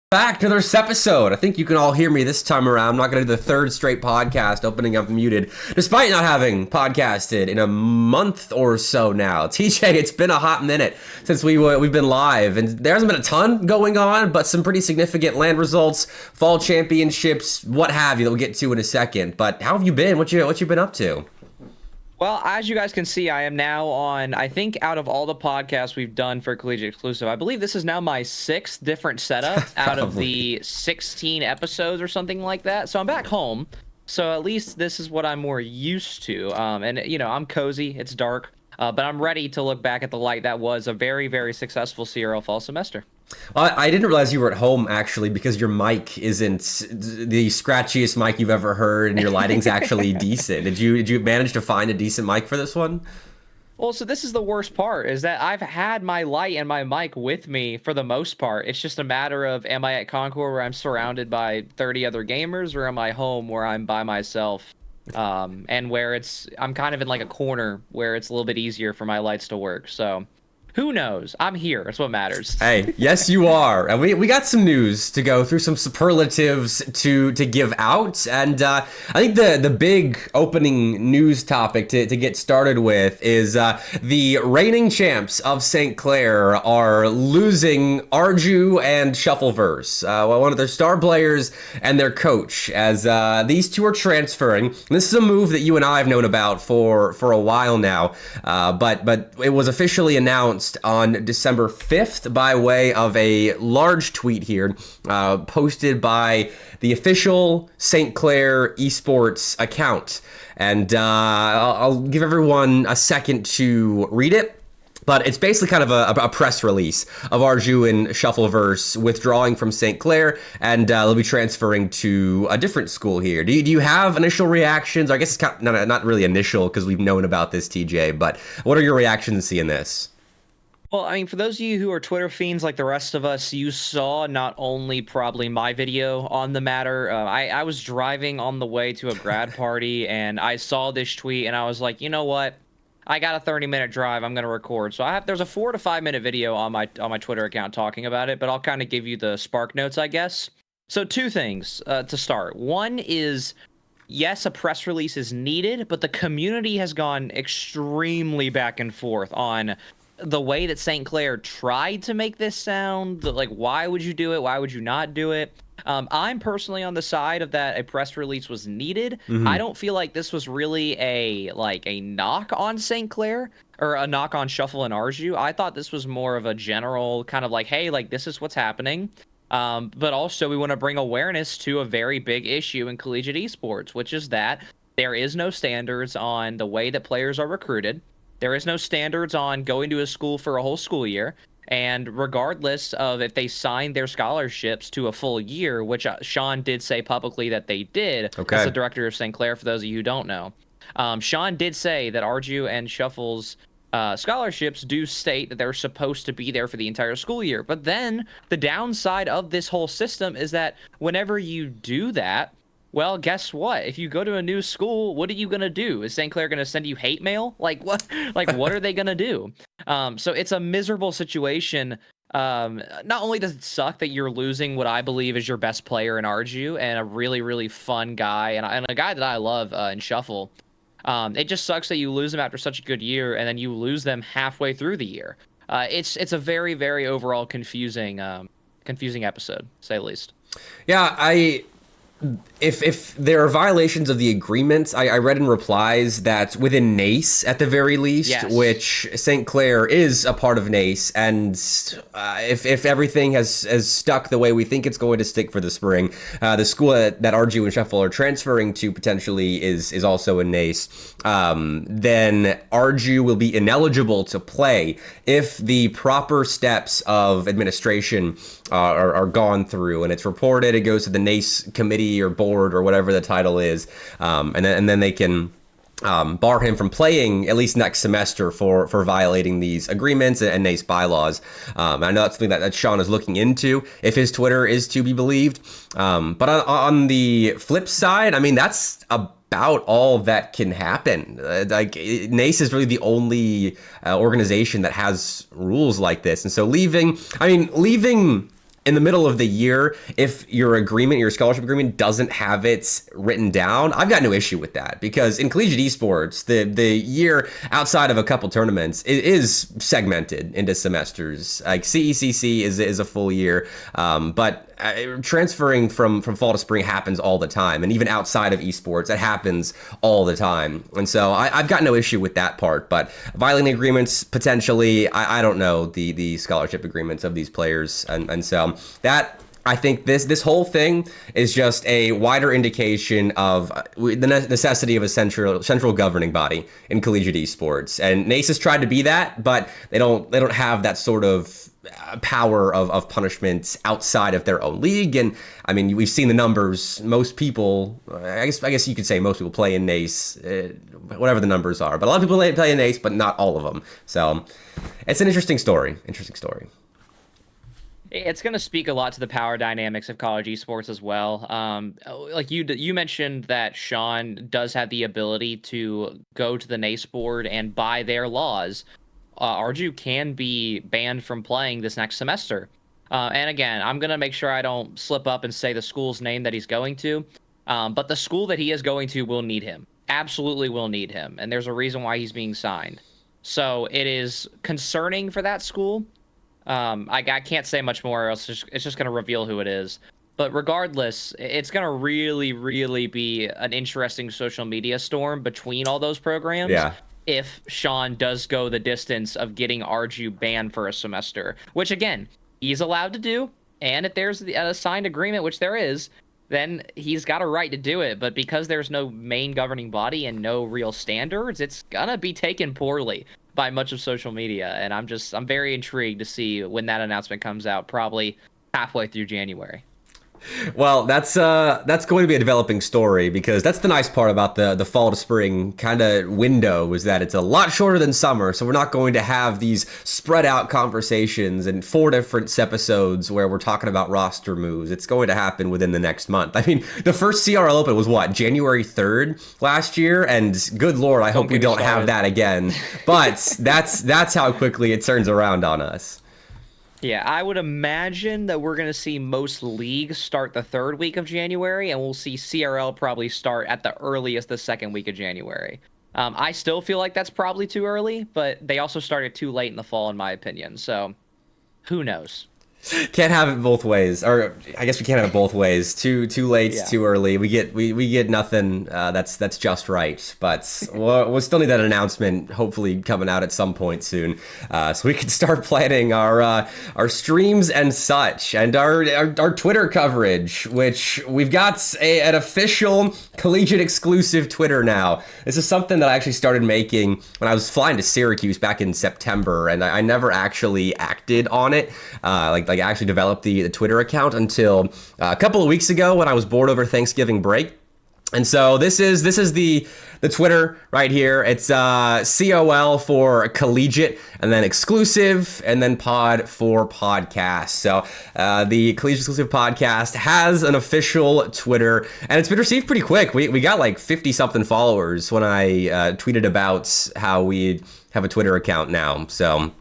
Back to another episode. I think you can all hear me this time around. I'm not going to do the third straight podcast opening up muted, despite not having podcasted in a month or so now. TJ, it's been a hot minute since we've been live, and there hasn't been a ton going on, but some pretty significant LAN results, fall championships, what have you, that we'll get to in a second. But how have you been? What you been up to? Well, as you guys can see, I am now on, I think out of all the podcasts we've done for Collegiate Exclusive, I believe this is now my 6th different setup out of the 16 episodes or something like that. So I'm back home. So at least this is what I'm more used to. And, you know, I'm cozy. It's dark. But I'm ready to look back at the light that was a very, very successful CRL fall semester. Well, I didn't realize you were at home, actually, because your mic isn't the scratchiest mic you've ever heard, and your lighting's actually decent. Did you manage to find a decent mic for this one? Well, so this is the worst part, is that I've had my light and my mic with me for the most part. It's just a matter of, am I at Concord where I'm surrounded by 30 other gamers, or am I home where I'm by myself? And where I'm kind of in like a corner where it's a little bit easier for my lights to work. So who knows? I'm here. That's what matters. Hey, yes, you are. And we got some news to go through, some superlatives to give out. And I think the big opening news topic to get started with is the reigning champs of St. Clair are losing ARJU and Shuffleverse, one of their star players and their coach, as these two are transferring. And this is a move that you and I have known about for a while now, but it was officially announced on December 5th by way of a large tweet here posted by the official St. Clair Esports account. And I'll give everyone a second to read it. But it's basically kind of a press release of ARJU and Shuffleverse withdrawing from St. Clair, and they'll be transferring to a different school here. Do you have initial reactions? I guess it's kind of, not really initial because we've known about this, TJ, but what are your reactions seeing this? Well, I mean, for those of you who are Twitter fiends like the rest of us, you saw not only probably my video on the matter. I was driving on the way to a grad party, and I saw this tweet, and I was like, you know what? I got a 30-minute drive. I'm going to record. So there's a 4 to 5 minute video on my Twitter account talking about it, but I'll kind of give you the spark notes, I guess. So 2 things to start. One is, yes, a press release is needed, but the community has gone extremely back and forth on the way that St. Clair tried to make this sound. Like, why would you do it? Why would you not do it? I'm personally on the side of that a press release was needed. Mm-hmm. I don't feel like this was really a knock on St. Clair or a knock on Shuffle and ARJU. I thought this was more of a general kind of like, hey, like, this is what's happening. But also we want to bring awareness to a very big issue in Collegiate Esports, which is that there is no standards on the way that players are recruited. There is no standards on going to a school for a whole school year. And regardless of if they signed their scholarships to a full year, which Sean did say publicly that they did, as the director of St. Clair, for those of you who don't know. Sean did say that ARJU and Shuffle's scholarships do state that they're supposed to be there for the entire school year. But then the downside of this whole system is that whenever you do that, well, guess what? If you go to a new school, what are you going to do? Is St. Clair going to send you hate mail? Like, what? Like, what are they going to do? So it's a miserable situation. Not only does it suck that you're losing what I believe is your best player in ARJU and a really, really fun guy and a guy that I love in Shuffle. It just sucks that you lose them after such a good year and then you lose them halfway through the year. It's a very, very overall confusing episode, to say the least. Yeah, If there are violations of the agreements, I read in replies that within NACE, at the very least, yes, which St. Clair is a part of NACE, and if everything has stuck the way we think it's going to stick for the spring, the school that ARJU and Shuffle are transferring to potentially is also in NACE, then ARJU will be ineligible to play if the proper steps of administration are gone through, and it's reported, it goes to the NACE committee or board or whatever the title is, and then they can bar him from playing at least next semester for violating these agreements and NACE bylaws. I know that's something that Sean is looking into, if his Twitter is to be believed. But on the flip side, I mean, that's about all that can happen. Like, NACE is really the only organization that has rules like this. And so leaving in the middle of the year, if your scholarship agreement doesn't have it written down, I've got no issue with that, because in Collegiate Esports, the year outside of a couple tournaments, it is segmented into semesters. Like CECC is a full year, but transferring from fall to spring happens all the time, and even outside of esports, it happens all the time. And so I've got no issue with that part, but violating agreements potentially, I don't know the scholarship agreements of these players, and so that. I think this whole thing is just a wider indication of the necessity of a central governing body in collegiate esports. And NACE has tried to be that, but they don't have that sort of power of punishment outside of their own league. And I mean, we've seen the numbers. Most people, I guess you could say most people play in NACE, whatever the numbers are. But a lot of people play in NACE, but not all of them. So it's an interesting story. It's going to speak a lot to the power dynamics of college esports as well. Like you mentioned that Sean does have the ability to go to the NACE board, and by their laws, ARJU can be banned from playing this next semester. And again, I'm going to make sure I don't slip up and say the school's name that he's going to. But the school that he is going to will need him. Absolutely will need him. And there's a reason why he's being signed. So it is concerning for that school. I can't say much more, or else it's just going to reveal who it is. But regardless, it's going to really, really be an interesting social media storm between all those programs. Yeah. If Sean does go the distance of getting ARJU banned for a semester, which again, he's allowed to do. And if there's a signed agreement, which there is, then he's got a right to do it. But because there's no main governing body and no real standards, it's going to be taken poorly by much of social media. And I'm very intrigued to see when that announcement comes out, probably halfway through January. Well, that's going to be a developing story, because that's the nice part about the fall to spring kind of window, is that it's a lot shorter than summer. So we're not going to have these spread out conversations and 4 different episodes where we're talking about roster moves. It's going to happen within the next month. I mean, the first CRL Open was what, January 3rd last year? And good Lord, I hope we don't have that again. But that's how quickly it turns around on us. Yeah, I would imagine that we're going to see most leagues start the 3rd week of January, and we'll see CRL probably start at the earliest the 2nd week of January. I still feel like that's probably too early, but they also started too late in the fall, in my opinion. So who knows? Can't have it both ways, or I guess we can't have it both ways. Too late, yeah. Too early. We get nothing. That's just right. But we'll still need that announcement, hopefully coming out at some point soon, so we can start planning our streams and such, and our Twitter coverage, which we've got an official Collegiate exclusive Twitter now. This is something that I actually started making when I was flying to Syracuse back in September, and I never actually acted on it. Like actually developed the Twitter account until a couple of weeks ago when I was bored over Thanksgiving break. And so this is the Twitter right here. It's COL for collegiate, and then exclusive, and then pod for podcast. So the Collegiate Exclusive Podcast has an official Twitter, and it's been received pretty quick. We got like 50 something followers when I tweeted about how we have a Twitter account now. So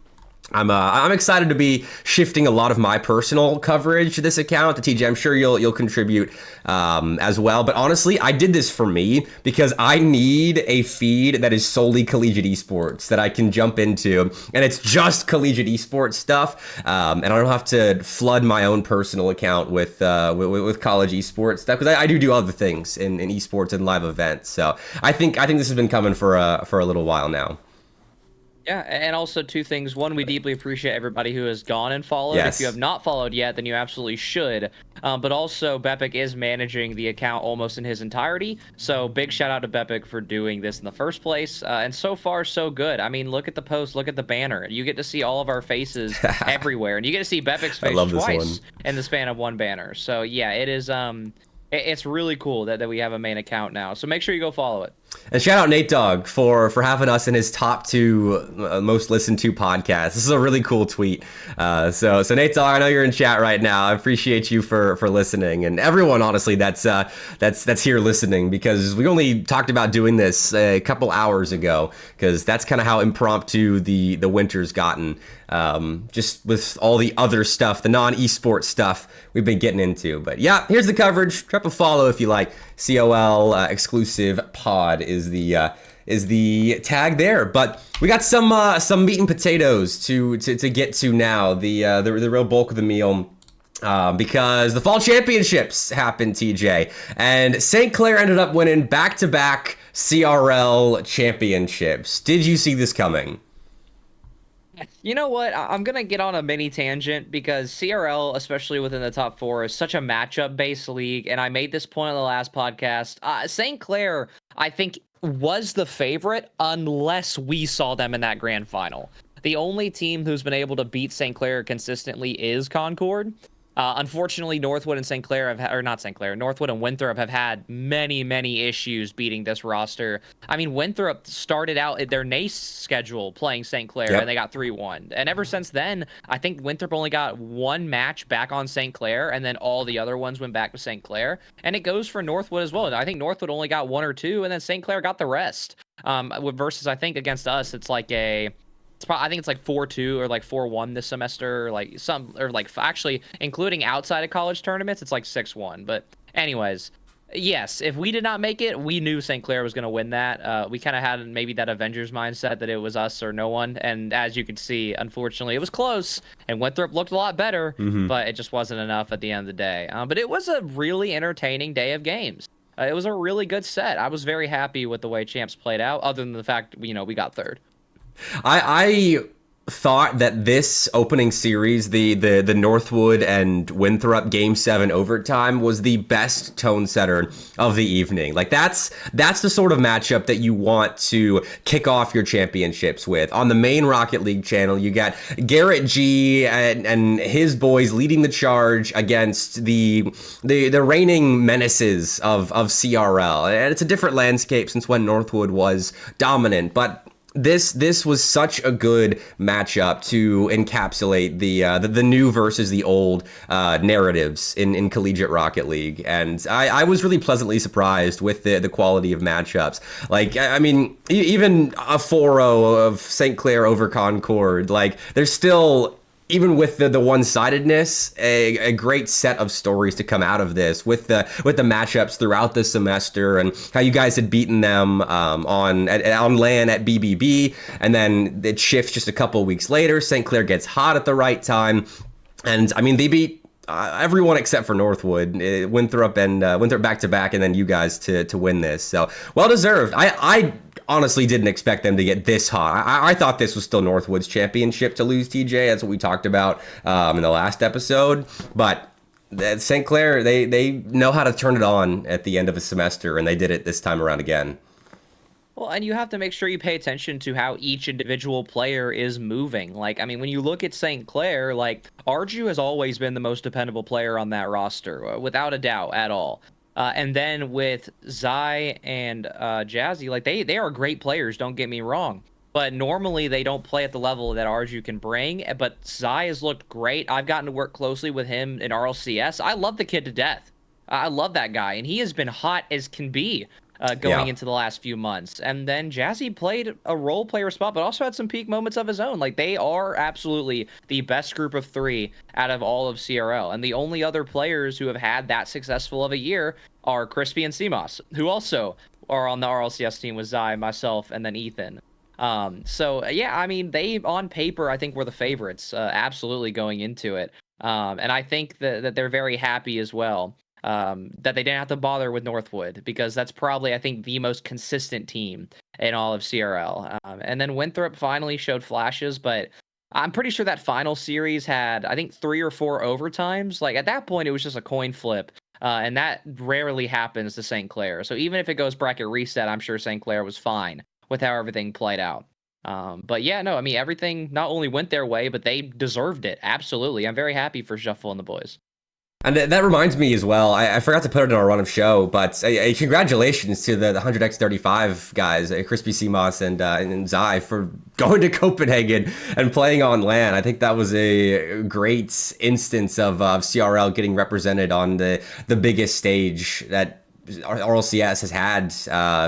I'm excited to be shifting a lot of my personal coverage to this account. TJ, I'm sure you'll contribute as well. But honestly, I did this for me because I need a feed that is solely collegiate esports that I can jump into, and it's just collegiate esports stuff. And I don't have to flood my own personal account with college esports stuff, because I do other things in esports and live events. So I think this has been coming for a little while now. Yeah, and also 2 things. One, we deeply appreciate everybody who has gone and followed. Yes. If you have not followed yet, then you absolutely should. But also, Bepic is managing the account almost in his entirety. So big shout out to Bepic for doing this in the first place. And so far, so good. I mean, look at the post, look at the banner. You get to see all of our faces everywhere. And you get to see Bepic's face twice in the span of one banner. So yeah, it is... It's really cool that we have a main account now. So make sure you go follow it. And shout out Nate Dogg for having us in his top 2 most listened to podcasts. This is a really cool tweet. So Nate Dogg, I know you're in chat right now. I appreciate you for listening, and everyone honestly that's here listening, because we only talked about doing this a couple hours ago, because that's kind of how impromptu the winter's gotten. just with all the other stuff, the non-esports stuff we've been getting into. But yeah, here's the coverage. Drop a follow if you like. COL Exclusive Pod is the tag there. But we got some meat and potatoes to get to now. The real bulk of the meal. Because the Fall Championships happened, TJ, and St. Clair ended up winning back-to-back CRL championships. Did you see this coming? You know what? I'm going to get on a mini tangent because CRL, especially within the top four, is such a matchup-based league, and I made this point on the last podcast. St. Clair, I think, was the favorite unless we saw them in that grand final. The only team who's been able to beat St. Clair consistently is Concord. Unfortunately, Northwood and St. Clair Northwood and Winthrop have had many issues beating this roster. I mean, Winthrop started out at their NACE schedule playing St. Clair, and they got 3-1. And ever since then, I think Winthrop only got one match back on St. Clair, and then all the other ones went back to St. Clair. And it goes for Northwood as well. I think Northwood only got 1 or 2, and then St. Clair got the rest. Versus, I think, against us, it's like I think it's like 4-2 or like 4-1 this semester, actually including outside of college tournaments, it's like 6-1. But anyways, yes, if we did not make it, we knew St. Clair was going to win that. We kind of had maybe that Avengers mindset that it was us or no one. And as you can see, unfortunately, it was close and Winthrop looked a lot better, but it just wasn't enough at the end of the day. But it was a really entertaining day of games. It was a really good set. I was very happy with the way champs played out, other than the fact, we got third. I thought that this opening series, the Northwood and Winthrop Game 7 overtime, was the best tone setter of the evening. Like that's the sort of matchup that you want to kick off your championships with. On the main Rocket League channel, you got Garrett G and his boys leading the charge against the reigning menaces of CRL. And it's a different landscape since when Northwood was dominant, but this was such a good matchup to encapsulate the new versus the old narratives in Collegiate Rocket League, and I was really pleasantly surprised with the quality of matchups. Like, I mean, even a 4-0 of St. Clair over Concord, like there's still, even with the one-sidedness, a great set of stories to come out of this with the matchups throughout the semester and how you guys had beaten them on LAN at BBB, and then it shifts just a couple of weeks later. St. Clair gets hot at the right time, and I mean they beat everyone except for Northwood, Winthrop back to back, and then you guys to win this. So well deserved. I honestly didn't expect them to get this hot. I thought this was still Northwood's championship to lose, TJ. That's what we talked about in the last episode. But St. Clair, they know how to turn it on at the end of a semester, and they did it this time around again. Well, and you have to make sure you pay attention to how each individual player is moving. Like, I mean, when you look at St. Clair, like, ARJU has always been the most dependable player on that roster, without a doubt at all. And then with Zai and Jazzy, like, they are great players, don't get me wrong. But normally they don't play at the level that ARJU can bring. But Zai has looked great. I've gotten to work closely with him in RLCS. I love the kid to death. I love that guy, and he has been hot as can be. Going into the last few months. And then Jazzy played a role player spot, but also had some peak moments of his own. Like, they are absolutely the best group of 3 out of all of CRL. And the only other players who have had that successful of a year are Crispy and CMOS, who also are on the RLCS team with Zai, myself, and then Ethan. So, yeah, I mean, they, on paper, I think were the favorites, absolutely going into it. And I think that they're very happy as well. That they didn't have to bother with Northwood, because that's probably, I think, the most consistent team in all of CRL. And then Winthrop finally showed flashes, but I'm pretty sure that final series had, I think, 3 or 4 overtimes. Like, at that point, it was just a coin flip, and that rarely happens to St. Clair. So even if it goes bracket reset, I'm sure St. Clair was fine with how everything played out. But yeah, no, I mean, everything not only went their way, but they deserved it. Absolutely. I'm very happy for Shuffle and the boys. And that reminds me as well, I forgot to put it in our run of show, but congratulations to the 100x35 guys, Crispy CMOS and Zai, for going to Copenhagen and playing on LAN. I think that was a great instance of CRL getting represented on the biggest stage that RLCS has had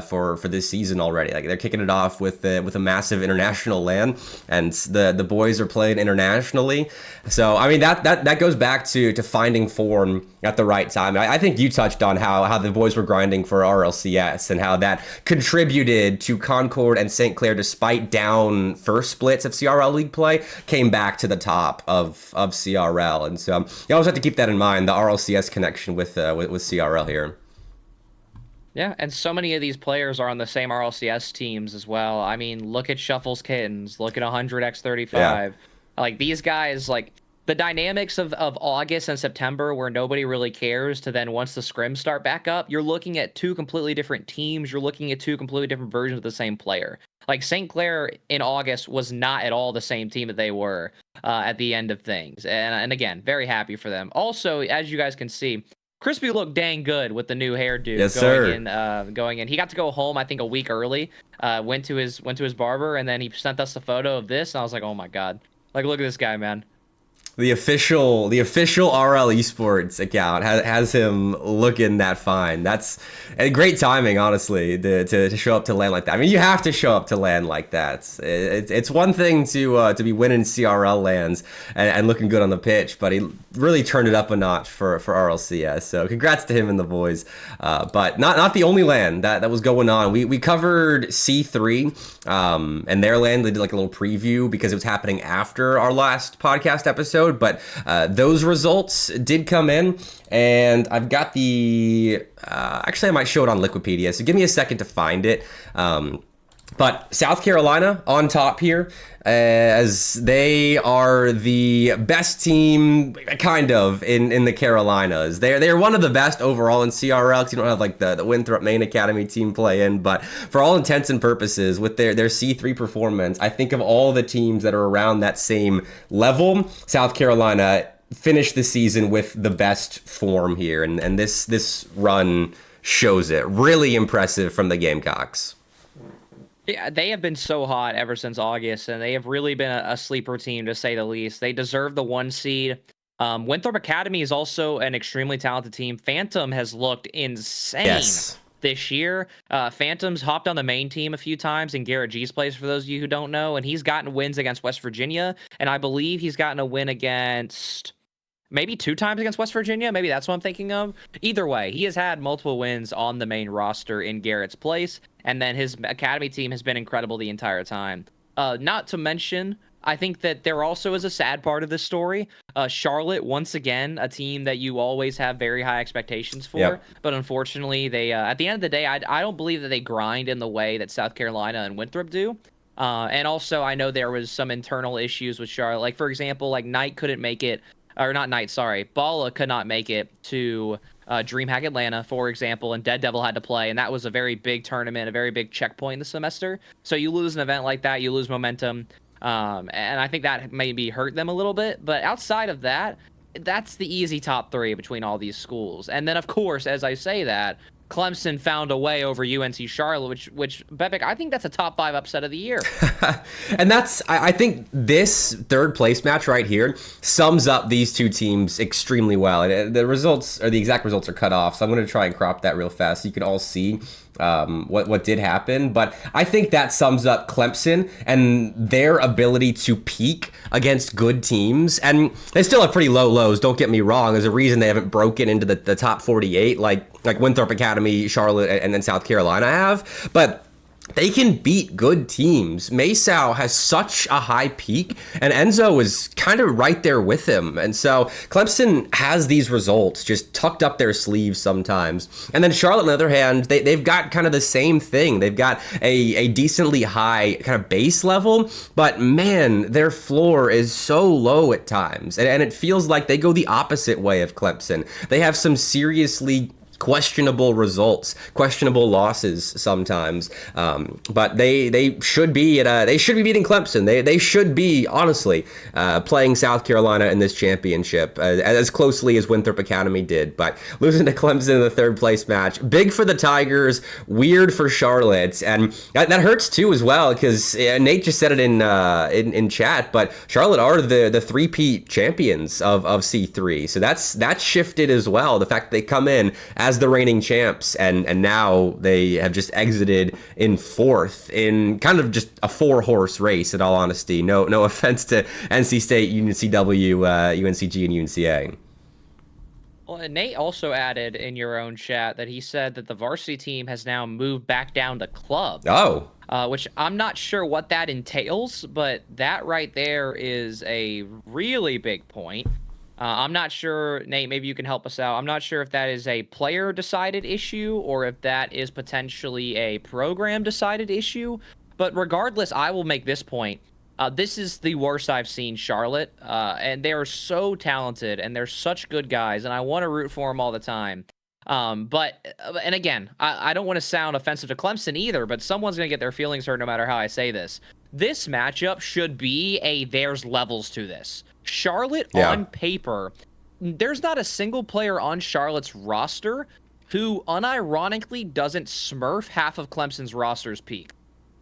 for this season already. Like they're kicking it off with a massive international LAN, and the boys are playing internationally. So I mean that goes back to finding form at the right time. I think you touched on how the boys were grinding for RLCS and how that contributed to Concord and St. Clair, despite down first splits of CRL League play, came back to the top of CRL. And so you always have to keep that in mind, the RLCS connection with CRL here. Yeah, and so many of these players are on the same RLCS teams as well. I mean, look at Shuffles Kittens, look at 100x35. Yeah. Like these guys, like the dynamics of August and September where nobody really cares to then once the scrims start back up, you're looking at two completely different teams. You're looking at two completely different versions of the same player. Like St. Clair in August was not at all the same team that they were at the end of things. And again, very happy for them. Also, as you guys can see, Crispy looked dang good with the new hairdo. Yes, going in. He got to go home, I think, a week early. Went to his barber, and then he sent us a photo of this, and I was like, oh my god, like look at this guy, man. The official RL Esports account has him looking that fine. That's a great timing, honestly, to show up to LAN like that. I mean, you have to show up to LAN like that. It's one thing to be winning CRL LANs and looking good on the pitch, but he really turned it up a notch for RLCS. So congrats to him and the boys. But not the only LAN that was going on. We covered C3 and their LAN. They did like a little preview because it was happening after our last podcast episode. But those results did come in, and I've got the actually I might show it on Liquipedia, so give me a second to find it. But South Carolina on top here, as they are the best team, kind of, in the Carolinas. They're one of the best overall in CRL, because you don't have like the Winthrop Main Academy team play in. But for all intents and purposes, with their C3 performance, I think of all the teams that are around that same level, South Carolina finished the season with the best form here, and this run shows it. Really impressive from the Gamecocks. Yeah, they have been so hot ever since August, and they have really been a sleeper team, to say the least. They deserve the 1 seed. Winthrop Academy is also an extremely talented team. Phantom has looked insane this year. Phantom's hopped on the main team a few times in Garrett G's place, for those of you who don't know, and he's gotten wins against West Virginia, and I believe he's gotten a win against... maybe 2 times against West Virginia. Maybe that's what I'm thinking of. Either way, he has had multiple wins on the main roster in Garrett's place. And then his academy team has been incredible the entire time. Not to mention, I think that there also is a sad part of this story. Charlotte, once again, a team that you always have very high expectations for. Yep. But unfortunately, they at the end of the day, I don't believe that they grind in the way that South Carolina and Winthrop do. And also, I know there was some internal issues with Charlotte. Like, for example, like Knight couldn't make it. Or not Knight, sorry. Bala could not make it to DreamHack Atlanta, for example, and Dead Devil had to play, and that was a very big tournament, a very big checkpoint this semester. So you lose an event like that, you lose momentum, and I think that maybe hurt them a little bit. But outside of that, that's the easy top 3 between all these schools. And then, of course, as I say that, Clemson found a way over UNC Charlotte, which Bepic, I think that's a top 5 upset of the year. And that's, I think this 3rd place match right here sums up these two teams extremely well. And the results, or the exact results, are cut off, so I'm going to try and crop that real fast so you can all see what did happen. But I think that sums up Clemson and their ability to peak against good teams. And they still have pretty low lows, don't get me wrong. There's a reason they haven't broken into the top 48 like Winthrop Academy, Charlotte, and then South Carolina have. But they can beat good teams. Masau has such a high peak, and Enzo is kind of right there with him. And so Clemson has these results just tucked up their sleeves sometimes. And then Charlotte, on the other hand, they've got kind of the same thing. They've got a decently high kind of base level, but man, their floor is so low at times. And it feels like they go the opposite way of Clemson. They have some seriously questionable results, questionable losses sometimes, but they should be beating Clemson. They should be, honestly, playing South Carolina in this championship as closely as Winthrop Academy did. But losing to Clemson in the 3rd place match, big for the Tigers, weird for Charlotte, and that hurts too as well, because Nate just said it in chat, but Charlotte are the three-peat champions of C3, so that's shifted as well. The fact that they come in as the reigning champs, and now they have just exited in 4th in kind of just a 4-horse race. In all honesty, no offense to NC State, UNCW, UNCG, and UNCA. Well, and Nate also added in your own chat that he said that the varsity team has now moved back down to club. Oh. Which I'm not sure what that entails, but that right there is a really big point. I'm not sure, Nate, maybe you can help us out. I'm not sure if that is a player-decided issue or if that is potentially a program-decided issue. But regardless, I will make this point. This is the worst I've seen Charlotte, and they are so talented, and they're such good guys, and I want to root for them all the time. But again, I don't want to sound offensive to Clemson either, but someone's going to get their feelings hurt no matter how I say this. This matchup should be there's levels to this. Charlotte on paper, there's not a single player on Charlotte's roster who unironically doesn't smurf half of Clemson's roster's peak.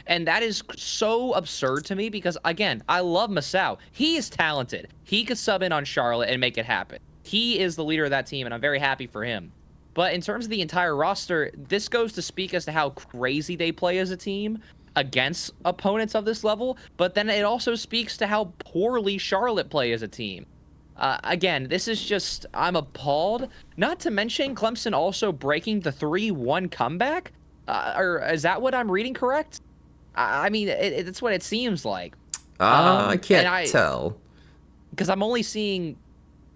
And that is so absurd to me because, again, I love Masao. He is talented. He could sub in on Charlotte and make it happen. He is the leader of that team, and I'm very happy for him. But in terms of the entire roster, this goes to speak as to how crazy they play as a team against opponents of this level. But then it also speaks to how poorly Charlotte play as a team. Again, this is just, I'm appalled. Not to mention Clemson also breaking the 3-1 comeback. Or is that what I'm reading correct? I mean, it's what it seems like. I can't tell. Because I'm only seeing...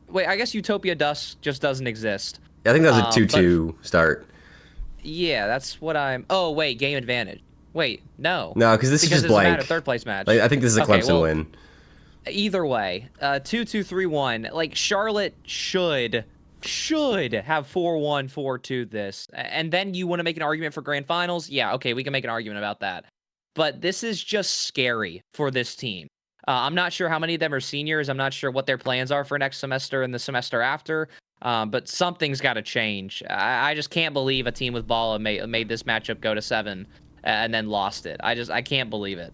Wait, I guess Utopia Dusk just doesn't exist. I think that was a 2-2 start. Yeah, that's what I'm... Oh, wait, game advantage. Wait, no. No, because this is just blank. A third place match. I think this is a Clemson win. Either way, 2-2, 3-1. Like, Charlotte should have 4-1, 4-2 this. And then you want to make an argument for grand finals? Yeah, okay, we can make an argument about that. But this is just scary for this team. I'm not sure how many of them are seniors. I'm not sure what their plans are for next semester and the semester after. But something's got to change. I just can't believe a team with Bala made this matchup go to 7 and then lost it. I can't believe it.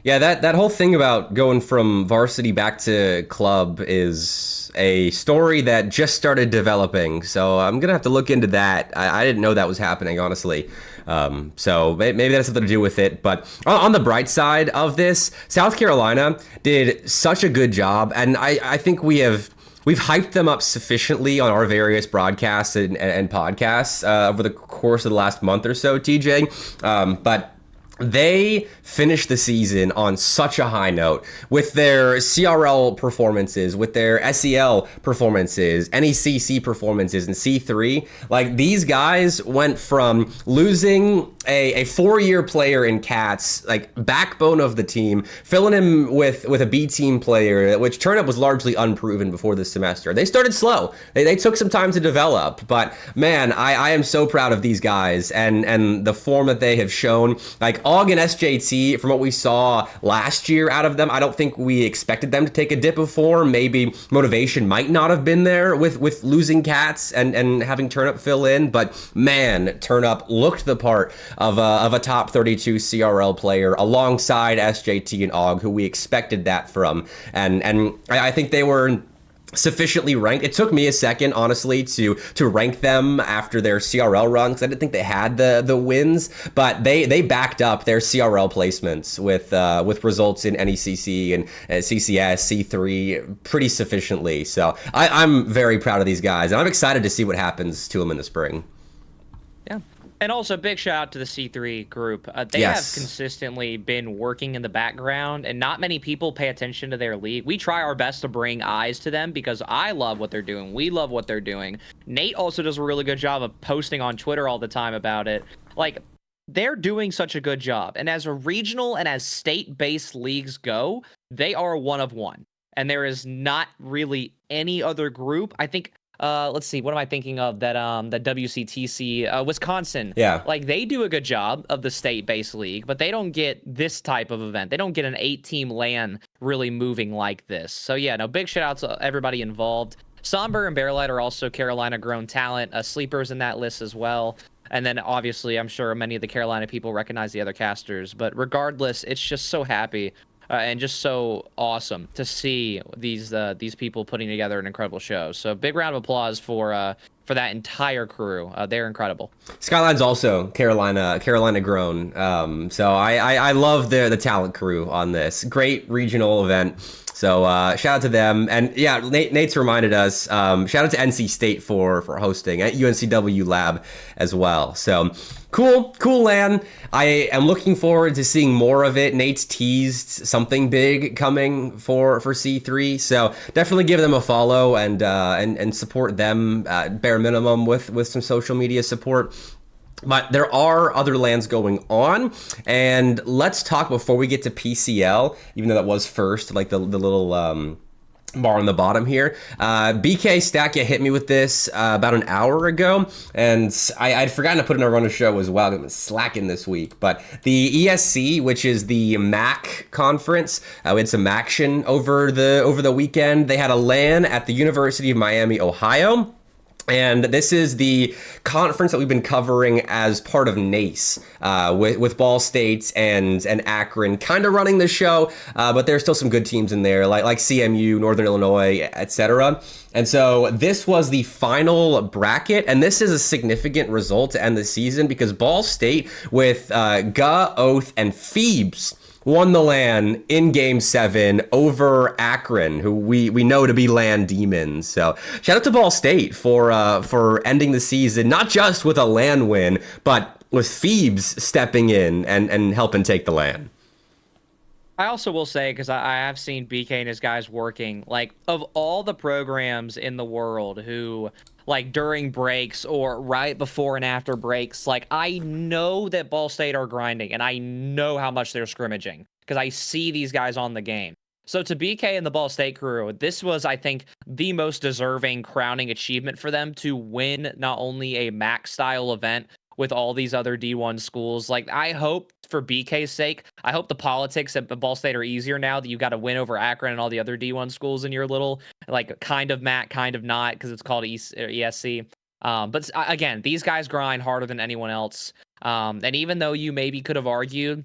Yeah, that whole thing about going from varsity back to club is a story that just started developing. So I'm going to have to look into that. I didn't know that was happening, honestly. So maybe that has something to do with it. But on the bright side of this, South Carolina did such a good job. And I think we've hyped them up sufficiently on our various broadcasts and podcasts over the course of the last month or so, TJ. But they finished the season on such a high note with their CRL performances, with their SEL performances, NECC performances, and C3. Like, these guys went from losing a 4-year player in Cats, like backbone of the team, filling him with a B team player, which Turnip was largely unproven before this semester. They started slow. They took some time to develop, but man, I am so proud of these guys and the form that they have shown. Like, AUG and SJT, from what we saw last year out of them, I don't think we expected them to take a dip of form. Maybe motivation might not have been there with losing Cats and having Turnip fill in, but man, Turnip looked the part of a top 32 CRL player alongside SJT and AUG, who we expected that from. And I think they were sufficiently ranked. It took me a second, honestly, to rank them after their CRL run, because I didn't think they had the wins, but they backed up their CRL placements with results in NECC and CCS, C3 pretty sufficiently. So I'm very proud of these guys, and I'm excited to see what happens to them in the spring. Yeah. And also, big shout out to the C3 group. They have consistently been working in the background, and not many people pay attention to their league. We try our best to bring eyes to them because I love what they're doing. We love what they're doing. Nate also does a really good job of posting on Twitter all the time about it. Like, they're doing such a good job. And as a regional and as state-based leagues go, they are one of one. And there is not really any other group. I think... let's see, what am I thinking of? That WCTC, Wisconsin. Yeah. Like, they do a good job of the state-based league, but they don't get this type of event. They don't get an 8-team LAN really moving like this. So yeah, no, big shout out to everybody involved. Somber and Bearlight are also Carolina-grown talent, sleepers in that list as well. And then obviously, I'm sure many of the Carolina people recognize the other casters. But regardless, it's just so happy. And just so awesome to see these people putting together an incredible show. So big round of applause for for that entire crew. They're incredible. Skyline's also Carolina grown. So I love the talent crew on this. Great regional event. So shout out to them. And yeah, Nate's reminded us, shout out to NC State for hosting at UNCW Lab as well. So cool LAN. I am looking forward to seeing more of it. Nate's teased something big coming for C3. So definitely give them a follow and support them at bare minimum with some social media support. But there are other LANs going on, and let's talk before we get to PCL, even though that was first, like the little bar on the bottom here. BK Stack hit me with this about an hour ago, and I'd forgotten to put in a run of show as well. I'm slacking this week, but the ESC, which is the MAC conference, we had some action over the weekend. They had a LAN at the University of Miami, Ohio. And this is the conference that we've been covering as part of NACE, with Ball State and Akron kind of running the show, but there's still some good teams in there, like CMU, Northern Illinois, etc. And so this was the final bracket, and this is a significant result to end the season because Ball State with Oath, and Phoebes won the LAN in Game 7 over Akron, who we know to be LAN demons. So shout out to Ball State for ending the season, not just with a LAN win, but with Phoebes stepping in and helping take the LAN. I also will say, because I have seen BK and his guys working, like, of all the programs in the world who, like, during breaks or right before and after breaks, like, I know that Ball State are grinding, and I know how much they're scrimmaging, because I see these guys on the game. So to BK and the Ball State crew, this was, I think, the most deserving crowning achievement for them to win not only a MAC-style event with all these other D1 schools. Like, I hope, for BK's sake, I hope the politics at Ball State are easier now that you've got to win over Akron and all the other D1 schools in your little, like, kind of MAC, kind of not, because it's called ESC. But again, these guys grind harder than anyone else. And even though you maybe could have argued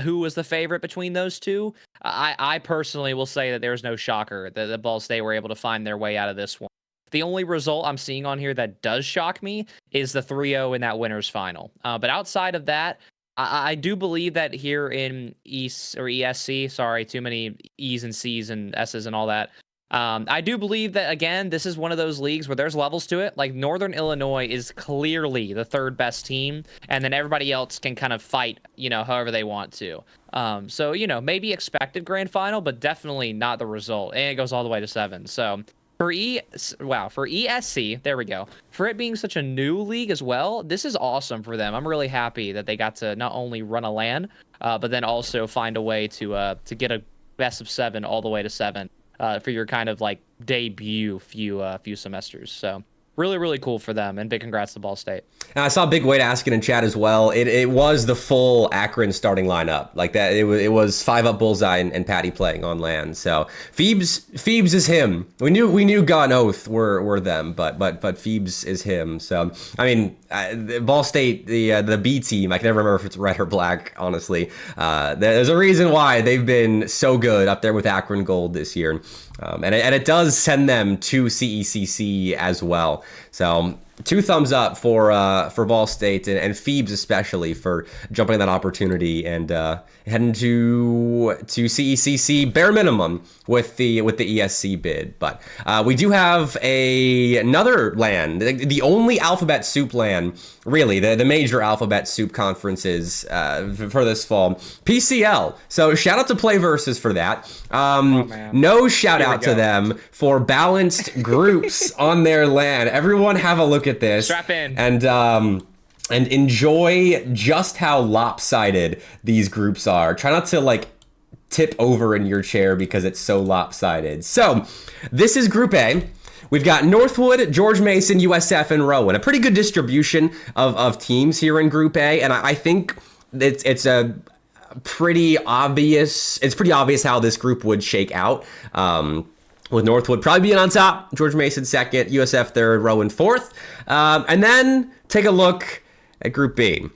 who was the favorite between those two, I personally will say that there's no shocker that the Ball State were able to find their way out of this one. The only result I'm seeing on here that does shock me is the 3-0 in that winner's final. But outside of that, I do believe that here in ESC, sorry, too many E's and C's and S's and all that. I do believe that, again, this is one of those leagues where there's levels to it. Like, Northern Illinois is clearly the third best team, and then everybody else can kind of fight, however they want to. So, maybe expected grand final, but definitely not the result. And it goes all the way to 7. So for ESC, there we go. For it being such a new league as well, this is awesome for them. I'm really happy that they got to not only run a LAN, but then also find a way to get a best of 7 all the way to 7 for your kind of like debut few semesters. So really, really cool for them, and big congrats to Ball State. And I saw Big Wade asking in chat as well. It was the full Akron starting lineup, like that. It was 5-up Bullseye and Patty playing on LAN. So Phoebes is him. We knew God Oath were them, but Phoebes is him. So I mean, Ball State, the B team. I can never remember if it's red or black. Honestly, there's a reason why they've been so good up there with Akron Gold this year. And it does send them to CECC as well. So 2 thumbs up for Ball State and Phoebes especially for jumping that opportunity and heading to CECC bare minimum with the ESC bid. But we do have another LAN, the only Alphabet Soup LAN, really the major Alphabet Soup conferences for this fall, PCL. So shout out to Playversus for that. No shout out to them for balanced groups on their LAN. Everyone have a look at this. Strap in. And enjoy just how lopsided these groups are. Try not to tip over in your chair because it's so lopsided. So this is Group A. We've got Northwood, George Mason, USF, and Rowan. A pretty good distribution of teams here in Group A, and I think it's a pretty obvious. It's pretty obvious how this group would shake out. With Northwood probably being on top, George Mason second, USF third, Rowan fourth. And then take a look at Group B.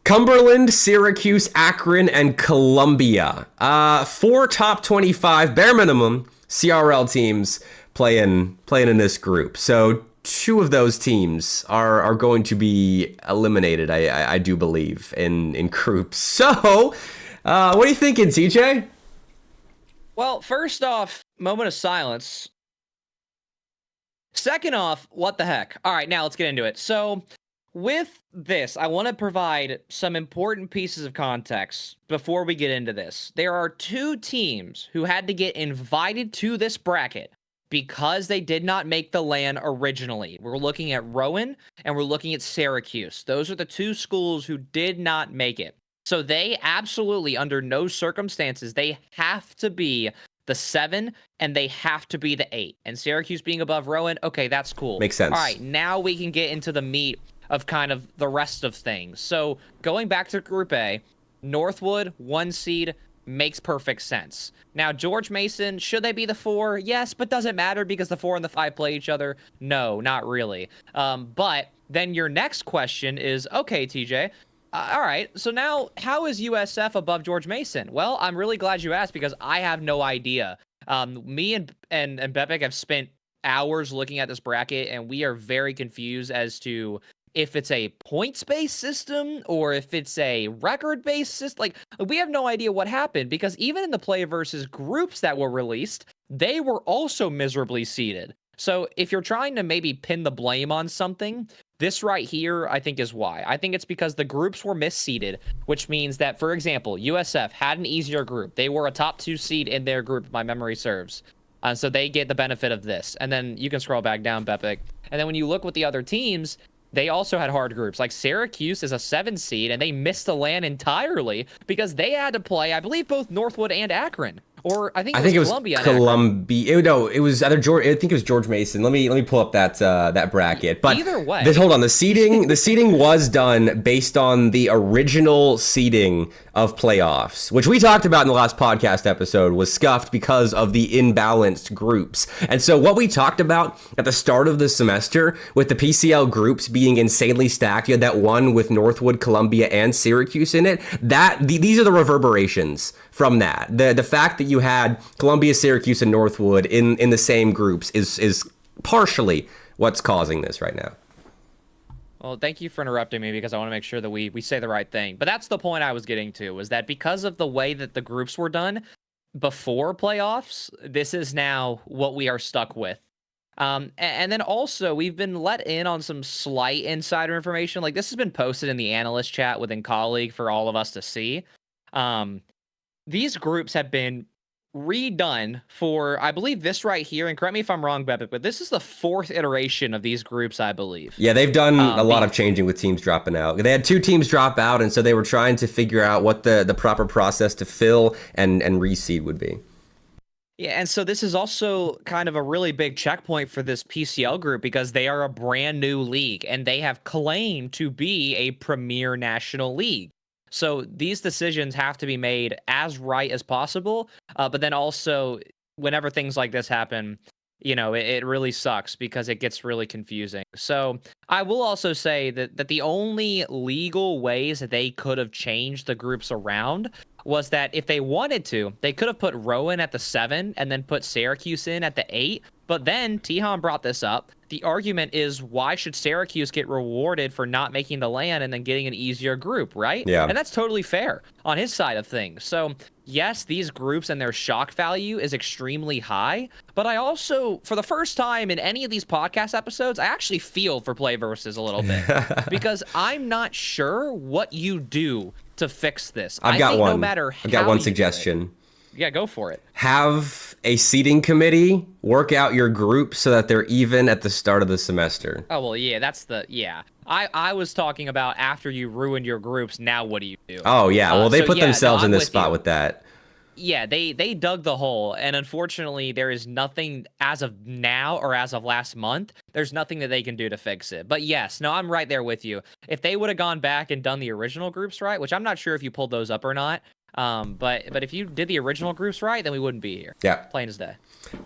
Cumberland, Syracuse, Akron, and Columbia. 4 top 25, bare minimum, CRL teams playing in this group. So two of those teams are going to be eliminated, I do believe, in groups. So, what are you thinking, TJ? Well, first off, moment of silence. Second off, what the heck? All right, now let's get into it. So, with this, I want to provide some important pieces of context before we get into this. There are two teams who had to get invited to this bracket because they did not make the LAN originally. We're looking at Rowan and we're looking at Syracuse. Those are the two schools who did not make it. So they absolutely, under no circumstances, they have to be the 7 and they have to be the 8. And Syracuse being above Rowan, okay, that's cool. Makes sense. All right, now we can get into the meat of kind of the rest of things. So going back to Group A, Northwood, 1 seed, makes perfect sense. Now, George Mason, should they be the 4? Yes, but does it matter because the 4 and the 5 play each other? No, not really. But then your next question is, okay, TJ, all right, so now how is USF above George Mason? Well, I'm really glad you asked because I have no idea. Me and Bepic have spent hours looking at this bracket, and we are very confused as to if it's a points-based system or if it's a record-based system. Like, we have no idea what happened because even in the play versus groups that were released, they were also miserably seeded. So if you're trying to maybe pin the blame on something, this right here, I think, is why. I think it's because the groups were misseeded, which means that, for example, USF had an easier group. They were a top 2 seed in their group, if my memory serves. So they get the benefit of this. And then you can scroll back down, Bepic. And then when you look with the other teams, they also had hard groups. Like Syracuse is a 7 seed, and they missed the LAN entirely because they had to play, I believe, both Northwood and Akron. Or I think it was Columbia. No, it was either George. I think it was George Mason. Let me pull up that bracket. But either way, hold on. The seeding was done based on the original seeding of playoffs, which we talked about in the last podcast episode, was scuffed because of the imbalanced groups. And so what we talked about at the start of the semester with the PCL groups being insanely stacked, you had that one with Northwood, Columbia, and Syracuse in it. These are the reverberations from that. The fact that you had Columbia, Syracuse, and Northwood in the same groups is partially what's causing this right now. Well, thank you for interrupting me because I want to make sure that we say the right thing. But that's the point I was getting to, was that because of the way that the groups were done before playoffs, this is now what we are stuck with. And then also, we've been let in on some slight insider information. Like, this has been posted in the analyst chat within Colleague for all of us to see. These groups have been redone for, I believe, this right here, and correct me if I'm wrong, Bepic, but this is the 4th iteration of these groups, I believe. Yeah, they've done a lot of changing with teams dropping out. They had 2 teams drop out, and so they were trying to figure out what the proper process to fill and reseed would be. Yeah, and so this is also kind of a really big checkpoint for this PCL group because they are a brand new league, and they have claimed to be a premier national league. So these decisions have to be made as right as possible. But then also, whenever things like this happen, you know, it really sucks because it gets really confusing. So I will also say that the only legal ways that they could have changed the groups around was that if they wanted to, they could have put Rowan at the 7 and then put Syracuse in at the 8. But then Tihan brought this up. The argument is, why should Syracuse get rewarded for not making the LAN and then getting an easier group, right? Yeah. And that's totally fair on his side of things. So yes, these groups and their shock value is extremely high. But I also, for the first time in any of these podcast episodes, I actually feel for Play Versus a little bit because I'm not sure what you do to fix this. I've got one. No matter how I've got one you suggestion. Yeah, go for it. Have a seating committee work out your group so that they're even at the start of the semester. Oh, well, yeah, I was talking about after you ruined your groups, now what do you do? Oh, yeah. Well, they put themselves in this spot with that. Yeah, they dug the hole, and unfortunately, there is nothing as of now or as of last month. There's nothing that they can do to fix it. But yes, no, I'm right there with you. If they would have gone back and done the original groups right, which I'm not sure if you pulled those up or not, But if you did the original groups right, then we wouldn't be here. Yeah. Plain as day.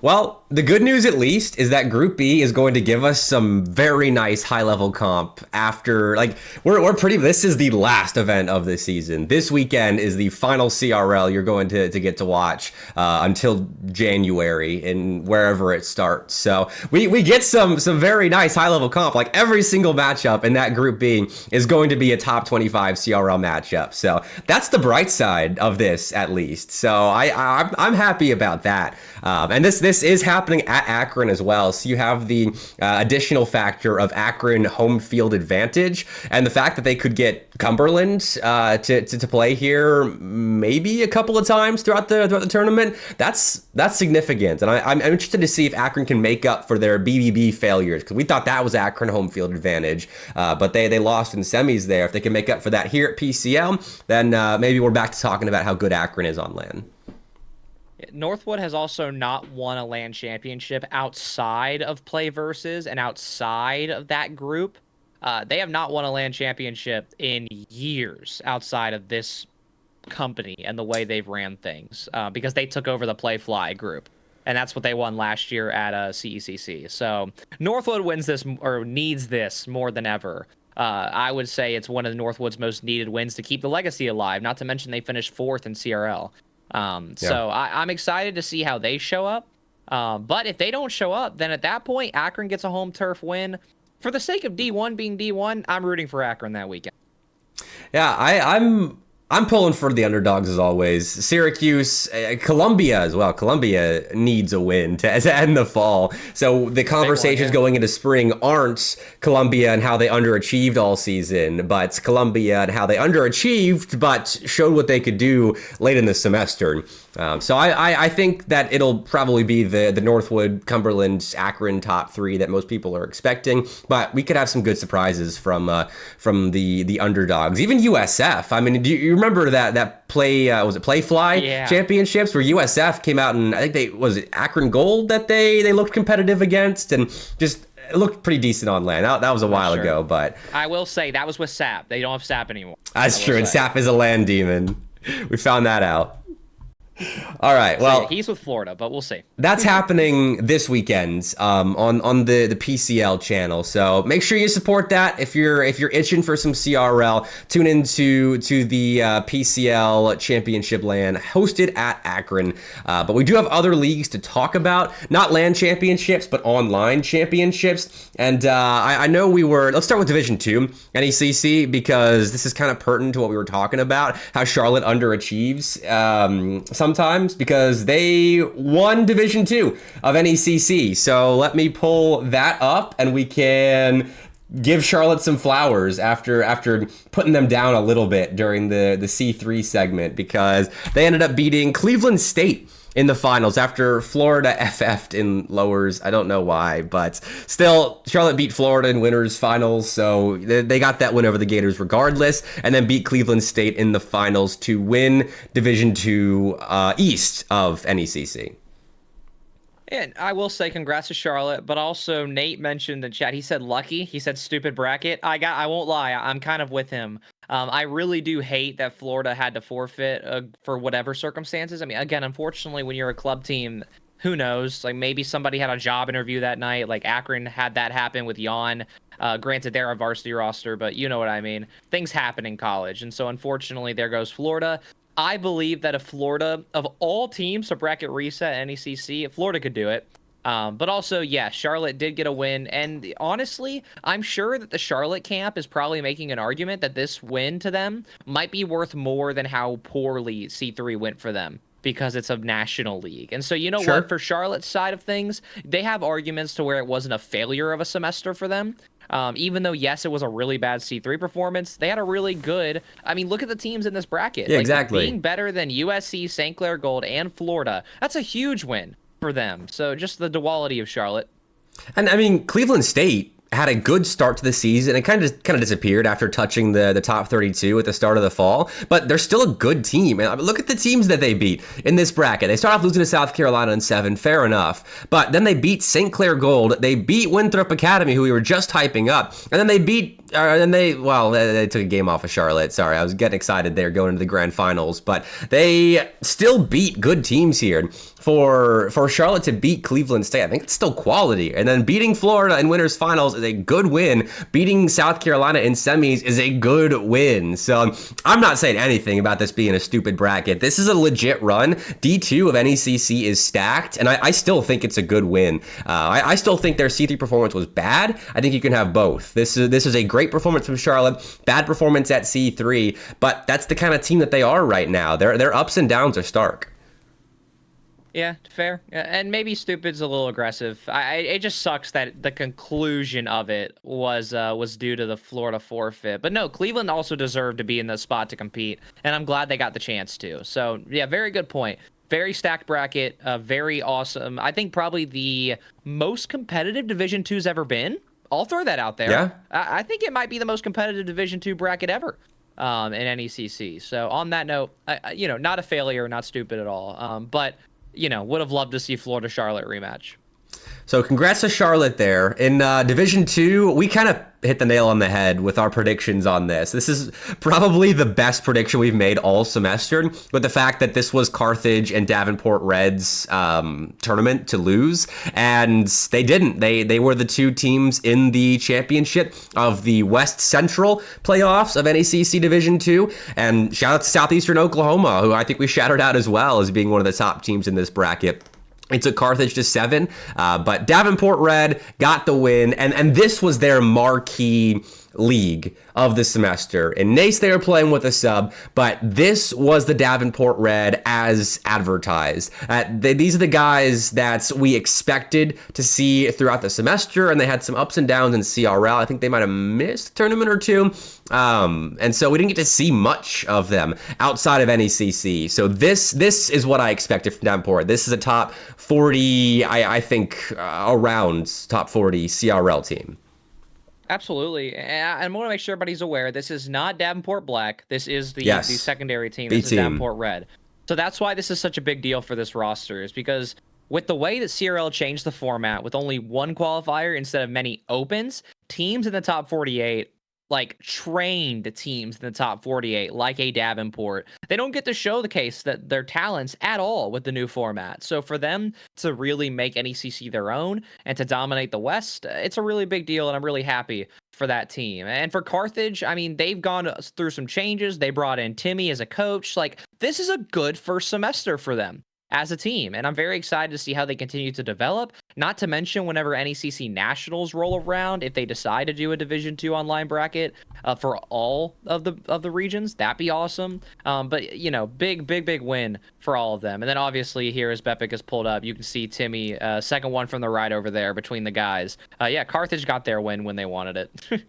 Well, the good news at least is that Group B is going to give us some very nice high-level comp after, like, this is the last event of the season. This weekend is the final CRL you're going to get to watch until January and wherever it starts. So we get some very nice high-level comp. Like, every single matchup in that Group B is going to be a top 25 CRL matchup. So that's the bright side of this, at least. So I'm happy about that. And this is happening at Akron as well. So you have the additional factor of Akron home field advantage, and the fact that they could get Cumberland to play here maybe a couple of times throughout the tournament. That's significant, and I'm interested to see if Akron can make up for their BBB failures, because we thought that was Akron home field advantage, but they lost in semis there. If they can make up for that here at PCL, then maybe we're back to talking about how good Akron is on LAN. Northwood has also not won a LAN championship outside of Play Versus and outside of that group. They have not won a LAN championship in years outside of this company and the way they've ran things, because they took over the Play Fly group. And that's what they won last year at CECC. So Northwood wins this, or needs this more than ever. I would say it's one of Northwood's most needed wins to keep the legacy alive, not to mention they finished 4th in CRL. So I'm excited to see how they show up. But if they don't show up, then at that point, Akron gets a home turf win. For the sake of D1 being D1, I'm rooting for Akron that weekend. Yeah, I'm pulling for the underdogs as always. Syracuse, Columbia as well. Columbia needs a win to end the fall. So the conversations going into spring aren't Columbia and how they underachieved all season, but Columbia and how they underachieved but showed what they could do late in the semester. So I think that it'll probably be the Northwood, Cumberland, Akron top 3 that most people are expecting, but we could have some good surprises from the underdogs. Even USF. I mean, do you remember that play? Was it Play Fly championships where USF came out and I think was it Akron Gold that they looked competitive against, and just it looked pretty decent on LAN. That was a while ago, but I will say that was with SAP. They don't have SAP anymore. That's true, and SAP is a LAN demon. We found that out. All right. Well, so yeah, he's with Florida, but we'll see. That's happening this weekend on the PCL channel. So make sure you support that. If you're itching for some CRL, tune into the PCL Championship LAN hosted at Akron. But we do have other leagues to talk about, not LAN championships, but online championships. And I know let's start with Division 2 NECC, because this is kind of pertinent to what we were talking about, how Charlotte underachieves sometimes, because they won Division 2 of NECC. So let me pull that up and we can give Charlotte some flowers after putting them down a little bit during the C3 segment, because they ended up beating Cleveland State in the finals after Florida FF'd in lowers. I don't know why, but still, Charlotte beat Florida in winners finals, so they got that win over the Gators regardless, and then beat Cleveland State in the finals to win Division 2 East of NECC. And I will say congrats to Charlotte, but also Nate mentioned in chat, he said lucky, he said stupid bracket. I won't lie, I'm kind of with him. I really do hate that Florida had to forfeit for whatever circumstances. I mean, again, unfortunately, when you're a club team, who knows? Like, maybe somebody had a job interview that night. Like, Akron had that happen with Jan. Granted, they're a varsity roster, but you know what I mean. Things happen in college. And so, unfortunately, there goes Florida. I believe that if Florida, of all teams to bracket reset NECC, Florida could do it. But also, yeah, Charlotte did get a win. And honestly, I'm sure that the Charlotte camp is probably making an argument that this win to them might be worth more than how poorly C3 went for them, because it's a national league. And so, you know what? For Charlotte's side of things, they have arguments to where it wasn't a failure of a semester for them. Even though, yes, it was a really bad C3 performance, they had a really good... I mean, look at the teams in this bracket. Yeah, exactly. Being better than USC, St. Clair Gold, and Florida, that's a huge win for them. So just the duality of Charlotte. And I mean, Cleveland State had a good start to the season. It kind of disappeared after touching the top 32 at the start of the fall, but they're still a good team. And look at the teams that they beat in this bracket. They start off losing to South Carolina in 7, fair enough, but then they beat St. Clair Gold. They beat Winthrop Academy, who we were just hyping up, and then they beat. They took a game off of Charlotte. Sorry, I was getting excited there going into the grand finals, but they still beat good teams here. For Charlotte to beat Cleveland State, I think it's still quality. And then beating Florida in winners finals is a good win. Beating South Carolina in semis is a good win. So I'm not saying anything about this being a stupid bracket. This is a legit run. D2 of NECC is stacked, and I still think it's a good win. I still think their C3 performance was bad. I think you can have both. This is a great performance from Charlotte, bad performance at C3, but that's the kind of team that they are right now. Their ups and downs are stark. Yeah, fair. And maybe stupid's a little aggressive. It just sucks that the conclusion of it was due to the Florida forfeit. But no, Cleveland also deserved to be in the spot to compete, and I'm glad they got the chance to. So yeah, very good point. Very stacked bracket, very awesome. I think probably the most competitive Division II's ever been. I'll throw that out there. Yeah. I think it might be the most competitive Division II bracket ever in NECC. So on that note, not a failure, not stupid at all. But would have loved to see Florida Charlotte rematch. So congrats to Charlotte there. In Division 2, we kind of hit the nail on the head with our predictions on this. This is probably the best prediction we've made all semester, with the fact that this was Carthage and Davenport Reds tournament to lose, and they didn't. They were the two teams in the championship of the West Central playoffs of NECC Division 2, and shout out to Southeastern Oklahoma, who I think we shouted out as well as being one of the top teams in this bracket. It took Carthage to 7, but Davenport Red got the win, and this was their marquee league of the semester. In NACE, they were playing with a sub, but this was the Davenport Red as advertised. These are the guys that we expected to see throughout the semester, and they had some ups and downs in CRL. I think they might have missed a tournament or two, and so we didn't get to see much of them outside of NECC. So this is what I expected from Davenport. This is a top 40, I think, around top 40 CRL team. Absolutely. And I want to make sure everybody's aware, this is not Davenport Black. This is the secondary team. This is Davenport Red. So that's why this is such a big deal for this roster, is because with the way that CRL changed the format with only one qualifier instead of many opens, teams in the top 48, like trained teams in the top 48, like a Davenport, they don't get to show the case that their talents at all with the new format. So for them to really make NECC their own and to dominate the West, it's a really big deal, and I'm really happy for that team. And for Carthage, I mean, they've gone through some changes. They brought in Timmy as a coach. Like, this is a good first semester for them as a team, and I'm very excited to see how they continue to develop. Not to mention, whenever NECC Nationals roll around, if they decide to do a Division II online bracket for all of the regions, that'd be awesome. But big win for all of them. And then obviously here, as Bepic is pulled up, you can see Timmy, second one from the right over there between the guys. Carthage got their win when they wanted it.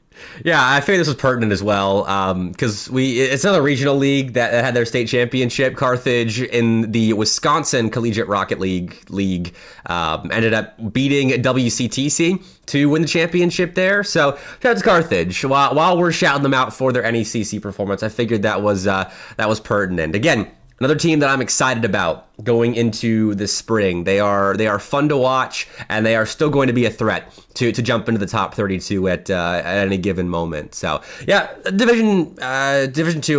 Yeah, I figured this was pertinent as well, because it's another regional league that had their state championship. Carthage in the Wisconsin Collegiate Rocket League ended up beating WCTC to win the championship there. So shout out to Carthage. While we're shouting them out for their NECC performance, I figured that was pertinent. Again, another team that I'm excited about going into the spring. They are fun to watch, and they are still going to be a threat to jump into the top 32 at any given moment. So yeah, Division 2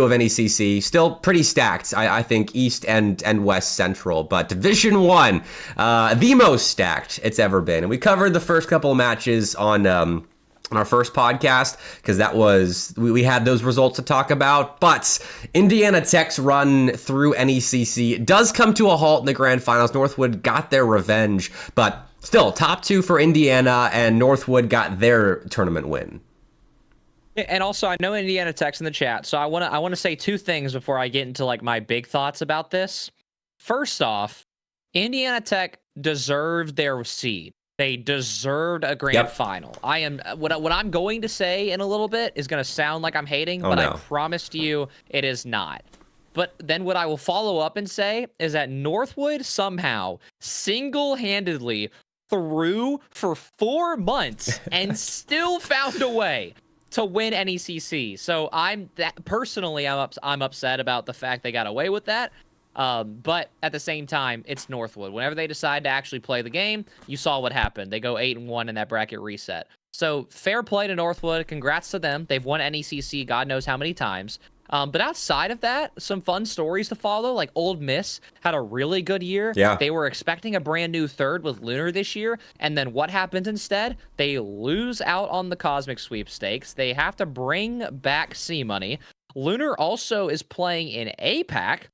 of NECC still pretty stacked. I think East and West Central, but Division 1, the most stacked it's ever been. And we covered the first couple of matches on our first podcast, because that was, we had those results to talk about. But Indiana Tech's run through NECC does come to a halt in the grand finals. Northwood got their revenge, but still top 2 for Indiana, and Northwood got their tournament win. And also, I know Indiana Tech's in the chat, so I want to say two things before I get into like my big thoughts about this. First off, Indiana Tech deserved their seed. They deserved a grand final. What I'm going to say in a little bit is going to sound like I'm hating, but I promised you it is not. But then what I will follow up and say is that Northwood somehow single-handedly through for 4 months and still found a way to win NECC. So personally, I'm upset about the fact they got away with that. But at the same time, it's Northwood. Whenever they decide to actually play the game, you saw what happened. They go 8-1 in that bracket reset. So fair play to Northwood. Congrats to them. They've won NECC God knows how many times. But outside of that, some fun stories to follow. Like Ole Miss had a really good year. Yeah. They were expecting a brand new third with Lunar this year. And then what happens instead? They lose out on the Cosmic Sweepstakes. They have to bring back C-Money. Lunar also is playing in APAC.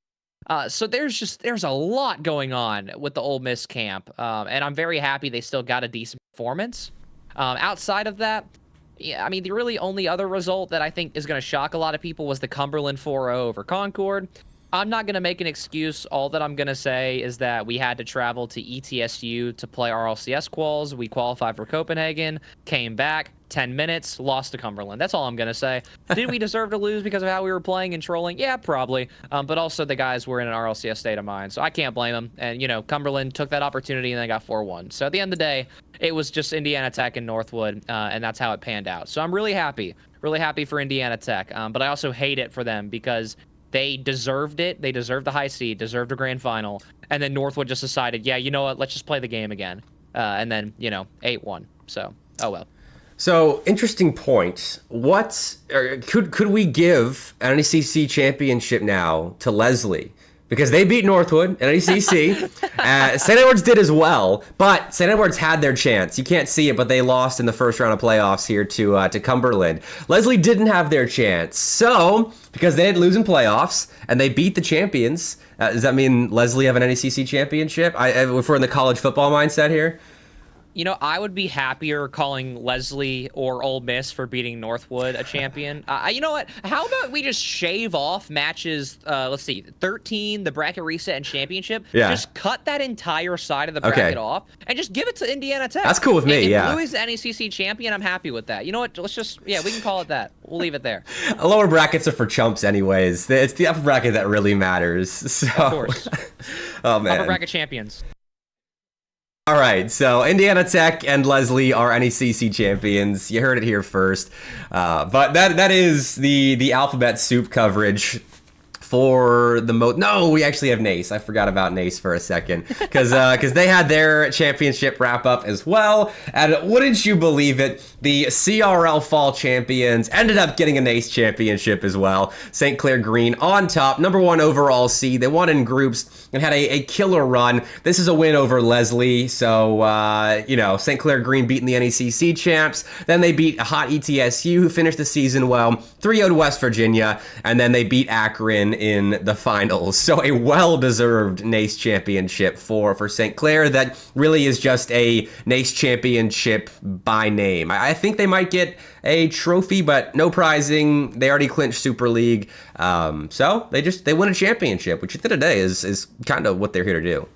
So there's a lot going on with the Ole Miss camp. And I'm very happy they still got a decent performance. Outside of that, yeah, I mean, the really only other result that I think is going to shock a lot of people was the Cumberland 4-0 over Concord. I'm not going to make an excuse. All that I'm going to say is that we had to travel to ETSU to play RLCS quals. We qualified for Copenhagen, came back, 10 minutes, lost to Cumberland. That's all I'm going to say. Did we deserve to lose because of how we were playing and trolling? Yeah, probably. But also the guys were in an RLCS state of mind, so I can't blame them. And, you know, Cumberland took that opportunity and they got 4-1. So at the end of the day, it was just Indiana Tech and Northwood, and that's how it panned out. So I'm really happy for Indiana Tech. But I also hate it for them because they deserved it. They deserved the high seed, deserved a grand final. And then Northwood just decided, yeah, you know what, let's just play the game again. And then, you know, 8-1. So, oh well. So, interesting point. Could we give an NECC championship now to Leslie? Because they beat Northwood in NECC. St. Edward's did as well, but St. Edward's had their chance. You can't see it, but they lost in the first round of playoffs here to Cumberland. Leslie didn't have their chance. So, because they didn't lose in playoffs and they beat the champions, does that mean Leslie have an NECC championship? If we're in the college football mindset here. You know, I would be happier calling Leslie or Ole Miss for beating Northwood a champion. You know what? How about we just shave off matches, let's see, 13, the bracket reset, and championship? Yeah. Just cut that entire side of the bracket off and just give it to Indiana Tech. That's cool with me, if Louis is the NECC champion, I'm happy with that. You know what? Let's just, we can call it that. We'll leave it there. Lower brackets are for chumps anyways. It's the upper bracket that really matters. So. Of course. Oh, man. Upper bracket champions. All right, so Indiana Tech and Leslie are NECC champions. You heard it here first. But that is the alphabet soup coverage for the No, we actually have NACE. I forgot about NACE for a second because they had their championship wrap up as well. And wouldn't you believe it, the CRL Fall champions ended up getting a NACE championship as well. St. Clair Green on top, #1 overall seed. They won in groups and had a killer run. This is a win over Leslie. So, St. Clair Green beating the NECC champs. Then they beat a hot ETSU who finished the season well, 3-0 to West Virginia. And then they beat Akron in the finals. So a well-deserved NACE championship for St. Clair that really is just a NACE championship by name. I think they might get a trophy, but no prizing. They already clinched Super League. So they win a championship, which at the end of the day is kind of what they're here to do.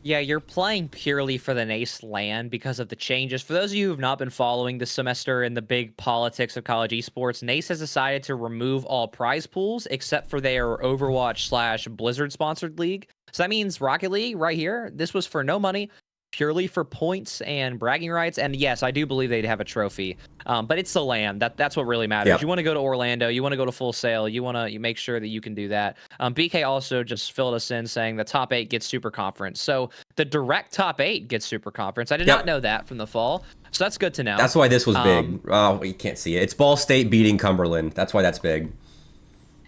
Yeah, you're playing purely for the NACE land because of the changes. For those of you who have not been following this semester in the big politics of college esports, NACE has decided to remove all prize pools except for their Overwatch/Blizzard sponsored league. So that means Rocket League right here, this was for no money, purely for points and bragging rights. And yes, I do believe they'd have a trophy. But it's the land. That's what really matters. Yep. You want to go to Orlando. You want to go to Full Sail. You make sure that you can do that. BK also just filled us in saying the top 8 gets Super Conference. So the direct top 8 gets Super Conference. I did not know that from the fall. So that's good to know. That's why this was big. Oh, you can't see it. It's Ball State beating Cumberland. That's why that's big.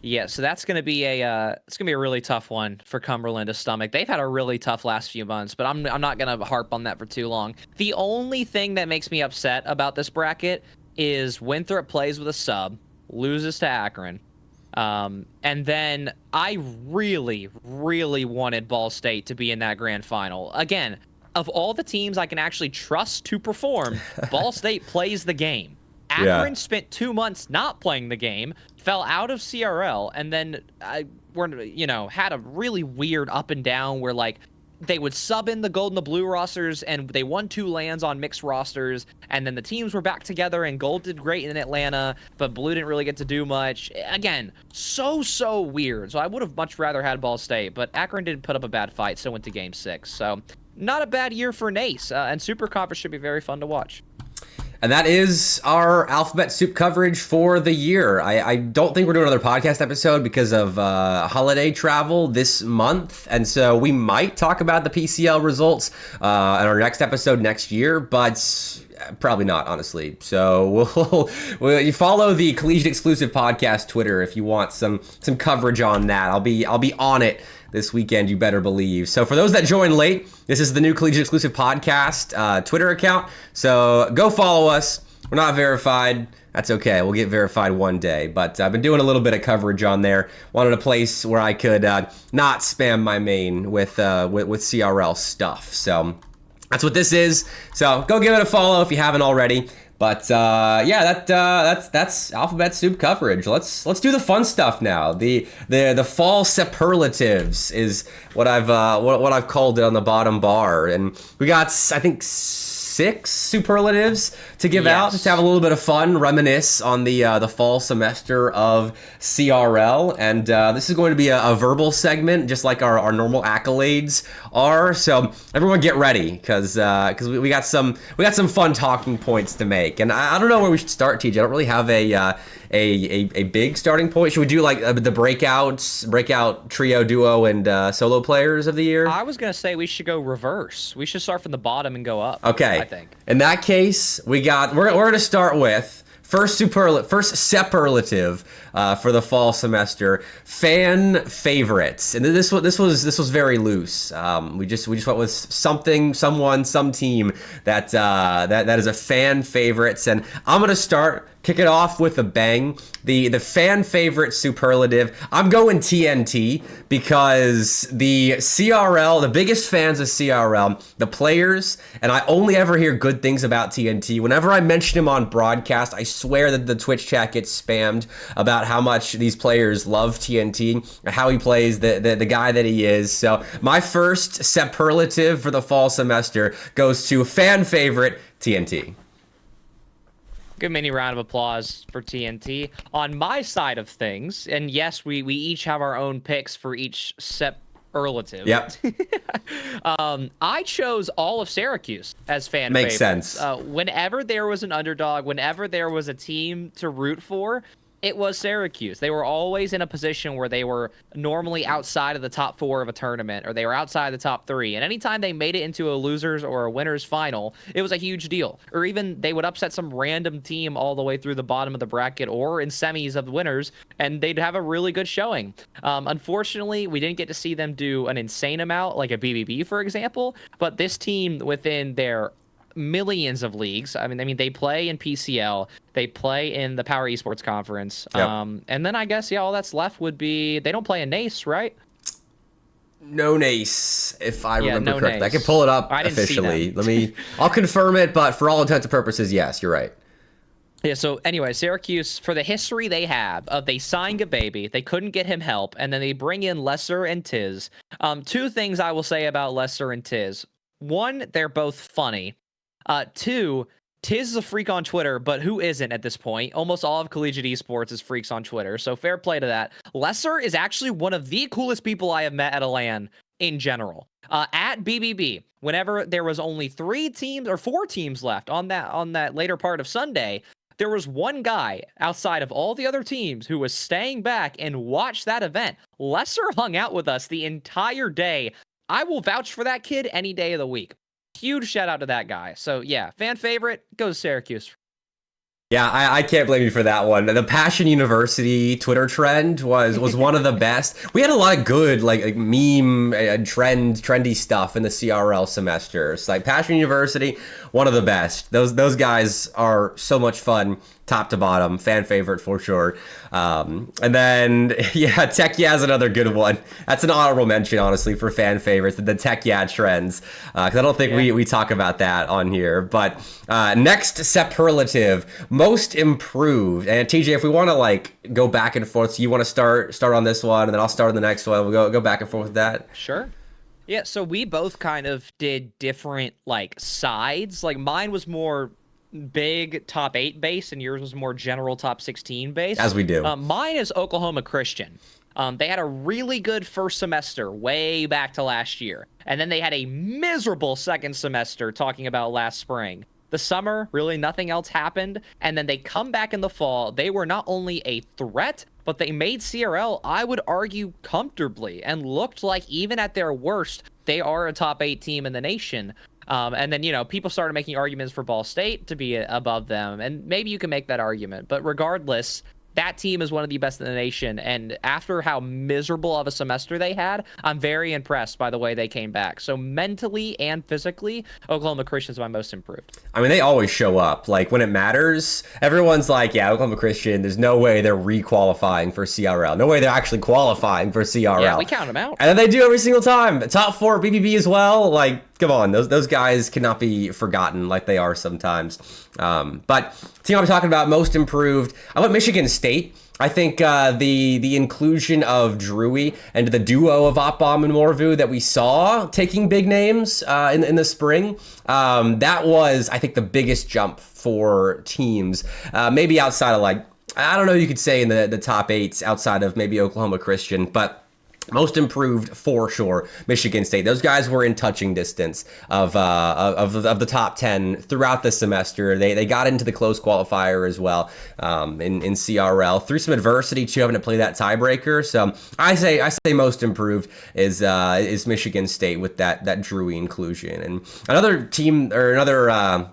Yeah, so that's going to be a really tough one for Cumberland to stomach. They've had a really tough last few months, but I'm not going to harp on that for too long. The only thing that makes me upset about this bracket is Winthrop plays with a sub, loses to Akron. And then I really, really wanted Ball State to be in that grand final. Again, of all the teams I can actually trust to perform, Ball State plays the game. Akron spent 2 months not playing the game, fell out of CRL, and then had a really weird up and down where like they would sub in the gold and the blue rosters, and they won 2 lands on mixed rosters, and then the teams were back together, and gold did great in Atlanta, but blue didn't really get to do much. Again, so weird. So I would have much rather had Ball State, but Akron did put up a bad fight, so went to Game 6. So not a bad year for NACE, and Super Conference should be very fun to watch. And that is our Alphabet Soup coverage for the year. I don't think we're doing another podcast episode because of holiday travel this month. And so we might talk about the PCL results in our next episode next year, but probably not, honestly. So you follow the Collegiate Exclusive Podcast Twitter if you want some coverage on that. I'll be on it this weekend, you better believe. So for those that join late, this is the new Collegiate Exclusive Podcast Twitter account. So go follow us. We're not verified. That's okay. We'll get verified one day. But I've been doing a little bit of coverage on there. Wanted a place where I could not spam my main with CRL stuff. So that's what this is. So go give it a follow if you haven't already. But yeah, that's Alphabet Soup coverage. Let's do the fun stuff now. The Fall CEP-urlatives is what I've called it on the bottom bar, and we got, I think, 6 superlatives to give out, just to have a little bit of fun, reminisce on the fall semester of CRL. And this is going to be a verbal segment, just like our normal accolades are. So everyone get ready, because we got some fun talking points to make. And I don't know where we should start, TJ. I don't really have a big starting point. Should we do like the breakout trio, duo, and solo players of the year? I was gonna say we should go reverse. We should start from the bottom and go up. Okay. I think. In that case, we're gonna start with first CEP-urlative for the fall semester, fan favorites. And this was very loose. We just went with some team that is a fan favorites. And I'm gonna kick it off with a bang. The fan favorite superlative, I'm going TNT, because the CRL, the biggest fans of CRL, the players, and I only ever hear good things about TNT. Whenever I mention him on broadcast, I swear that the Twitch chat gets spammed about how much these players love TNT, how he plays, the guy that he is. So my first superlative for the fall semester goes to fan favorite TNT. Good mini round of applause for TNT. On my side of things, and yes, we each have our own picks for each CEP-urlative. Yep. I chose all of Syracuse as fan Makes favorites. sense. Whenever there was an underdog, whenever there was a team to root for, it was Syracuse. They were always in a position where they were normally outside of the top 4 of a tournament, or they were outside the top 3. And anytime they made it into a losers or a winners final, it was a huge deal. Or even they would upset some random team all the way through the bottom of the bracket or in semis of the winners, and they'd have a really good showing. Unfortunately, we didn't get to see them do an insane amount, like a BBB, for example. But this team, within their millions of leagues. I mean, they play in PCL, they play in the Power Esports Conference, Yep. And then I guess all that's left would be they don't play in NACE, right? No NACE, if I remember no correctly. NACE. I can pull it up I didn't see officially. I'll confirm it, but for all intents and purposes, yes, you're right. Yeah, so anyway, Syracuse, for the history they have of they signed a baby, they couldn't get him help, and then they bring in Lesser and Tiz. 2 things I will say about Lesser and Tiz. 1, they're both funny. 2, Tiz is a freak on Twitter, but who isn't at this point? Almost all of Collegiate Esports is freaks on Twitter, so fair play to that. Lesser is actually one of the coolest people I have met at a LAN in general. At BBB, whenever there was only 3 teams or 4 teams left on that later part of Sunday, there was one guy outside of all the other teams who was staying back and watched that event. Lesser hung out with us the entire day. I will vouch for that kid any day of the week. Huge shout out to that guy. So yeah, fan favorite goes Syracuse. Yeah, I can't blame you for that one. The Passion University Twitter trend was one of the best. We had a lot of good like meme trendy stuff in the CRL semesters. Like Passion University, one of the best. Those guys are so much fun, top to bottom. Fan favorite for sure. And then yeah, Tech Yeah is another good one. That's an honorable mention, honestly, for fan favorites. The Tech Yeah trends, because I don't think we talk about that on here. But next superlative, most improved. And TJ, if we want to like go back and forth, so you want to start on this one, and then I'll start on the next one. We'll go back and forth with that. Sure. Yeah, so we both kind of did different like sides. Like mine was more big top 8 base, and yours was more general top 16 base. As we do. Mine is Oklahoma Christian. They had a really good first semester way back to last year. And then they had a miserable second semester talking about last spring. The summer, really nothing else happened. And then they come back in the fall. They were not only a threat, but they made CRL, I would argue, comfortably, and looked like even at their worst, they are a top 8 team in the nation. And then, people started making arguments for Ball State to be above them. And maybe you can make that argument. But regardless, that team is one of the best in the nation. And after how miserable of a semester they had, I'm very impressed by the way they came back. So mentally and physically, Oklahoma Christian is my most improved. I mean, they always show up. Like, when it matters, everyone's like, yeah, Oklahoma Christian, there's no way they're re-qualifying for CRL. No way they're actually qualifying for CRL. Yeah, we count them out. And then they do every single time. Top 4 BBB as well. Like, come on, those guys cannot be forgotten like they are sometimes. But team I'm talking about, most improved, I went Michigan State. I think the inclusion of Drewy and the duo of Opbom and Morvu that we saw taking big names in the spring, that was, I think, the biggest jump for teams. Maybe outside of, like, I don't know, you could say in the top 8 outside of maybe Oklahoma Christian, but most improved for sure, Michigan State. Those guys were in touching distance of the top 10 throughout the semester. They got into the close qualifier as well in CRL through some adversity too, having to play that tiebreaker. So I say most improved is Michigan State with that Drewy inclusion. And another team or another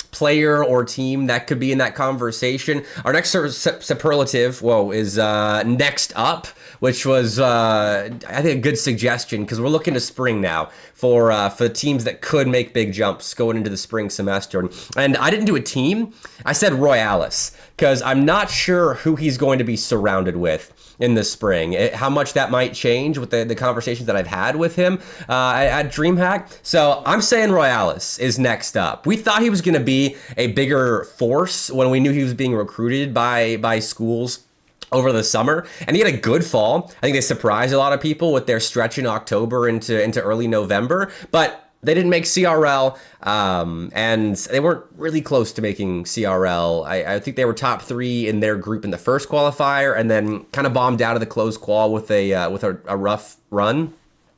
player or team that could be in that conversation. Our next superlative, is next up, which was, I think, a good suggestion because we're looking to spring now for teams that could make big jumps going into the spring semester. And I didn't do a team. I said Royales because I'm not sure who he's going to be surrounded with in the spring, how much that might change with the conversations that I've had with him at DreamHack. So I'm saying Royales is next up. We thought he was going to be a bigger force when we knew he was being recruited by schools over the summer, and he had a good fall. I think they surprised a lot of people with their stretch in October into early November, but they didn't make CRL, and they weren't really close to making CRL. I think they were top 3 in their group in the first qualifier, and then kind of bombed out of the close qual with a rough run.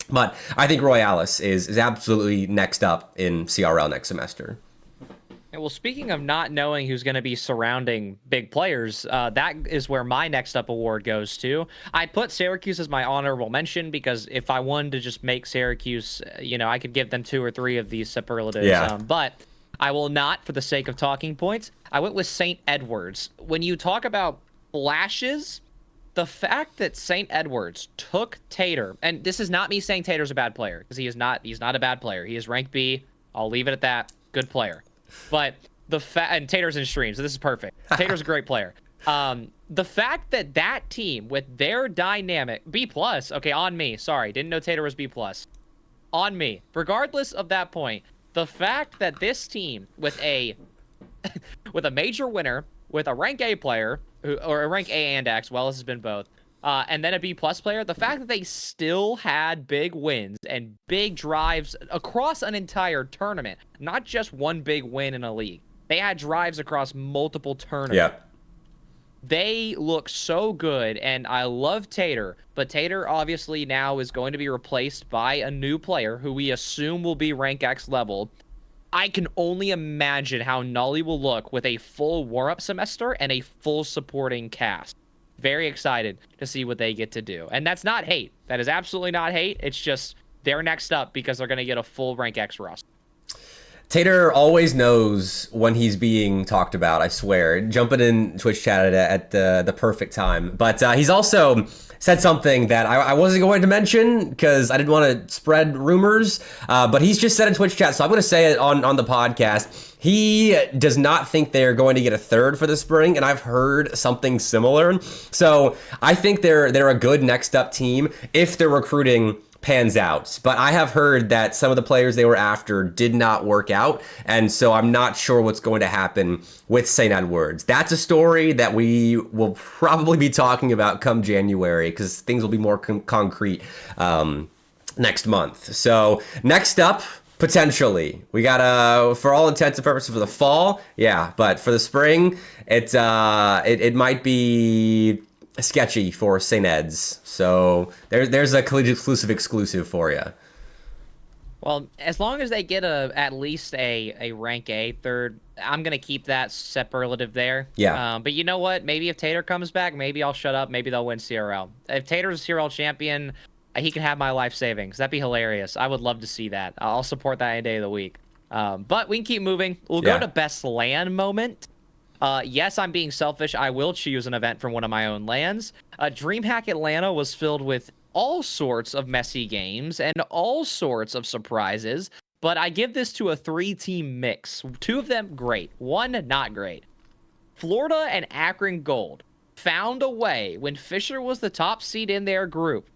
But I think Royales is absolutely next up in CRL next semester. Well, speaking of not knowing who's going to be surrounding big players, that is where my next up award goes to. I put Syracuse as my honorable mention because if I wanted to just make Syracuse, I could give them 2 or 3 of these superlatives. Yeah. But I will not for the sake of talking points. I went with St. Edwards. When you talk about flashes, the fact that St. Edwards took Tater, and this is not me saying Tater's a bad player because he's not a bad player. He is rank B. I'll leave it at that. Good player. But and Tater's in stream, so this is perfect. Tater's a great player. The fact that team with their dynamic B+, okay, on me. Sorry, didn't know Tater was B+. On me. Regardless of that point, the fact that this team with a major winner, with a rank A player, or a rank A and X, well, this has been both, and then a B+ player, the fact that they still had big wins and big drives across an entire tournament, not just one big win in a league. They had drives across multiple tournaments. Yeah. They look so good, and I love Tater, but Tater obviously now is going to be replaced by a new player who we assume will be rank X level. I can only imagine how Nolly will look with a full warm-up semester and a full supporting cast. Very excited to see what they get to do. And that's not hate. That is absolutely not hate. It's just they're next up because they're going to get a full rank X roster. Tater always knows when he's being talked about, I swear. Jumping in Twitch chat at the perfect time. But he's also said something that I wasn't going to mention because I didn't want to spread rumors. But he's just said in Twitch chat, so I'm going to say it on the podcast. He does not think they're going to get a third for the spring, and I've heard something similar. So I think they're a good next up team if their recruiting pans out. But I have heard that some of the players they were after did not work out, and so I'm not sure what's going to happen with St. Edwards. That's a story that we will probably be talking about come January because things will be more concrete next month. So next up, potentially, we got for all intents and purposes for the fall, yeah, but for the spring, it might be sketchy for St. Ed's. So there's a Collegiate exclusive for you. Well, as long as they get at least a rank A third, I'm gonna keep that superlative there. Yeah. But you know what? Maybe if Tater comes back, maybe I'll shut up. Maybe they'll win CRL. If Tater's a CRL champion, he can have my life savings. That'd be hilarious. I would love to see that. I'll support that any day of the week. But we can keep moving. We'll go to best LAN moment. Yes, I'm being selfish. I will choose an event from one of my own LANs. DreamHack Atlanta was filled with all sorts of messy games and all sorts of surprises, but I give this to a 3-team mix. 2 of them great, 1 not great. Florida and Akron Gold found a way when Fisher was the top seed in their group.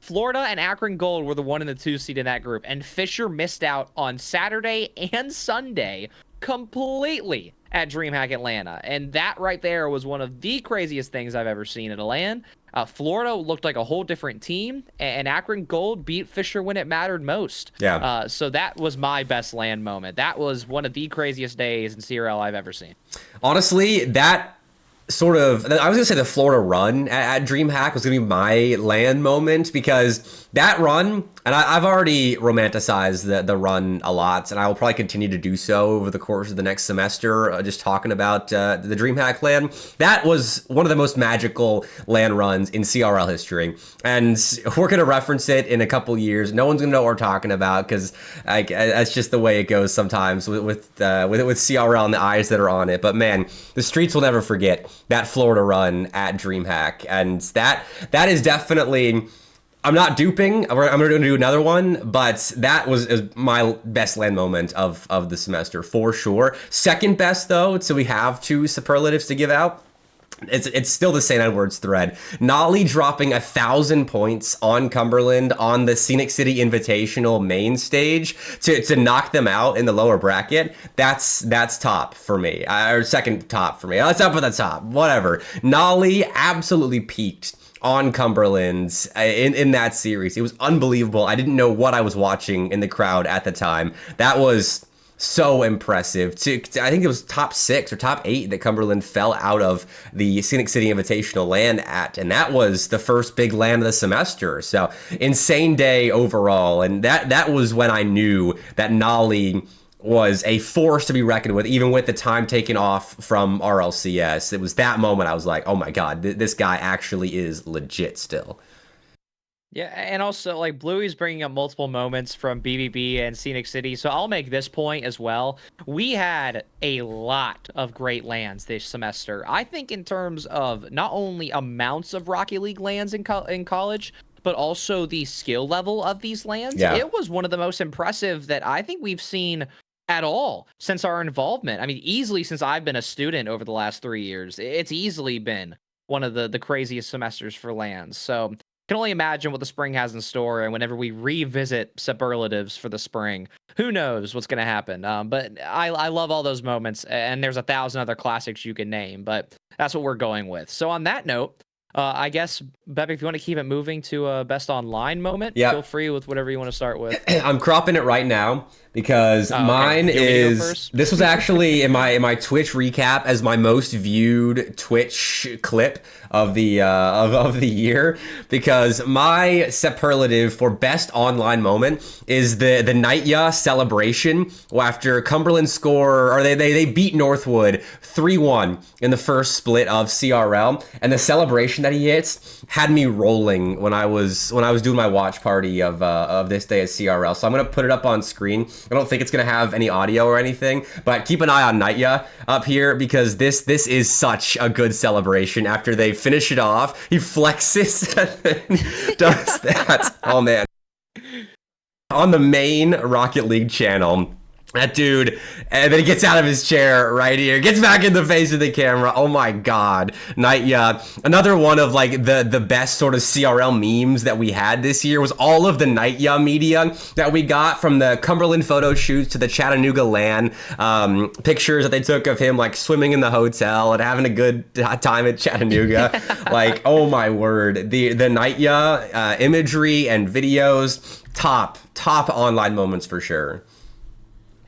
Florida and Akron Gold were the 1 and the 2 seed in that group, and Fisher missed out on Saturday and Sunday completely at DreamHack Atlanta. And that right there was one of the craziest things I've ever seen at a LAN. Florida looked like a whole different team, and Akron Gold beat Fisher when it mattered most. Yeah. So that was my best LAN moment. That was one of the craziest days in CRL I've ever seen. Honestly, that sort of, I was gonna say the Florida run at DreamHack was gonna be my LAN moment, because that run, and I've already romanticized the run a lot, and I will probably continue to do so over the course of the next semester, just talking about the DreamHack LAN. That was one of the most magical LAN runs in CRL history, and we're gonna reference it in a couple years. No one's gonna know what we're talking about, because that's just the way it goes sometimes with CRL and the eyes that are on it. But man, the streets will never forget that Florida run at DreamHack, and that is definitely, I'm not duping, I'm going to do another one, but that is my best LAN moment of the semester for sure. Second best though, so we have 2 superlatives to give out. It's still the St. Edward's thread. Nolly dropping 1,000 points on Cumberland on the Scenic City Invitational main stage to knock them out in the lower bracket. That's top for me, or second top for me. Let's up at the top, whatever. Nolly absolutely peaked on Cumberland in that series. It was unbelievable. I didn't know what I was watching in the crowd at the time. That was so impressive. I think it was top 6 or top 8 that Cumberland fell out of the Scenic City Invitational LAN at, and that was the first big LAN of the semester. So insane day overall, and that was when I knew that Nolly was a force to be reckoned with, even with the time taken off from RLCS. It was that moment I was like, oh my god, this guy actually is legit still. Yeah, and also, like, Bluey's bringing up multiple moments from BBB and Scenic City, so I'll make this point as well. We had a lot of great LANs this semester. I think in terms of not only amounts of Rocket League LANs in college, but also the skill level of these LANs. Yeah. It was one of the most impressive that I think we've seen at all since our involvement. I mean, easily since I've been a student over the last 3 years. It's easily been one of the craziest semesters for LANs. So can only imagine what the spring has in store, and whenever we revisit superlatives for the spring, who knows what's going to happen. But I love all those moments, and there's 1,000 other classics you can name, but that's what we're going with. So on that note, I guess, Bepic, if you want to keep it moving to a best online moment, feel free with whatever you want to start with. I'm cropping it right now, because mine is, this was actually in my Twitch recap as my most viewed Twitch clip of the of the year, because my superlative for best online moment is the Nightya celebration after Cumberland they beat Northwood 3-1 in the first split of CRL, and the celebration that he hits had me rolling when I was doing my watch party of this day at CRL. So I'm gonna put it up on screen. I don't think it's gonna have any audio or anything, but keep an eye on Nightya up here, because this is such a good celebration. After they finish it off, he flexes and then does that. Oh man. On the main Rocket League channel, that dude, and then he gets out of his chair right here, gets back in the face of the camera. Oh my god. Nightya, another one of like the best sort of CRL memes that we had this year was all of the Nightya media that we got, from the Cumberland photo shoots to the Chattanooga LAN pictures that they took of him like swimming in the hotel and having a good time at Chattanooga. Like, oh my word, the Nightya imagery and videos, top online moments for sure.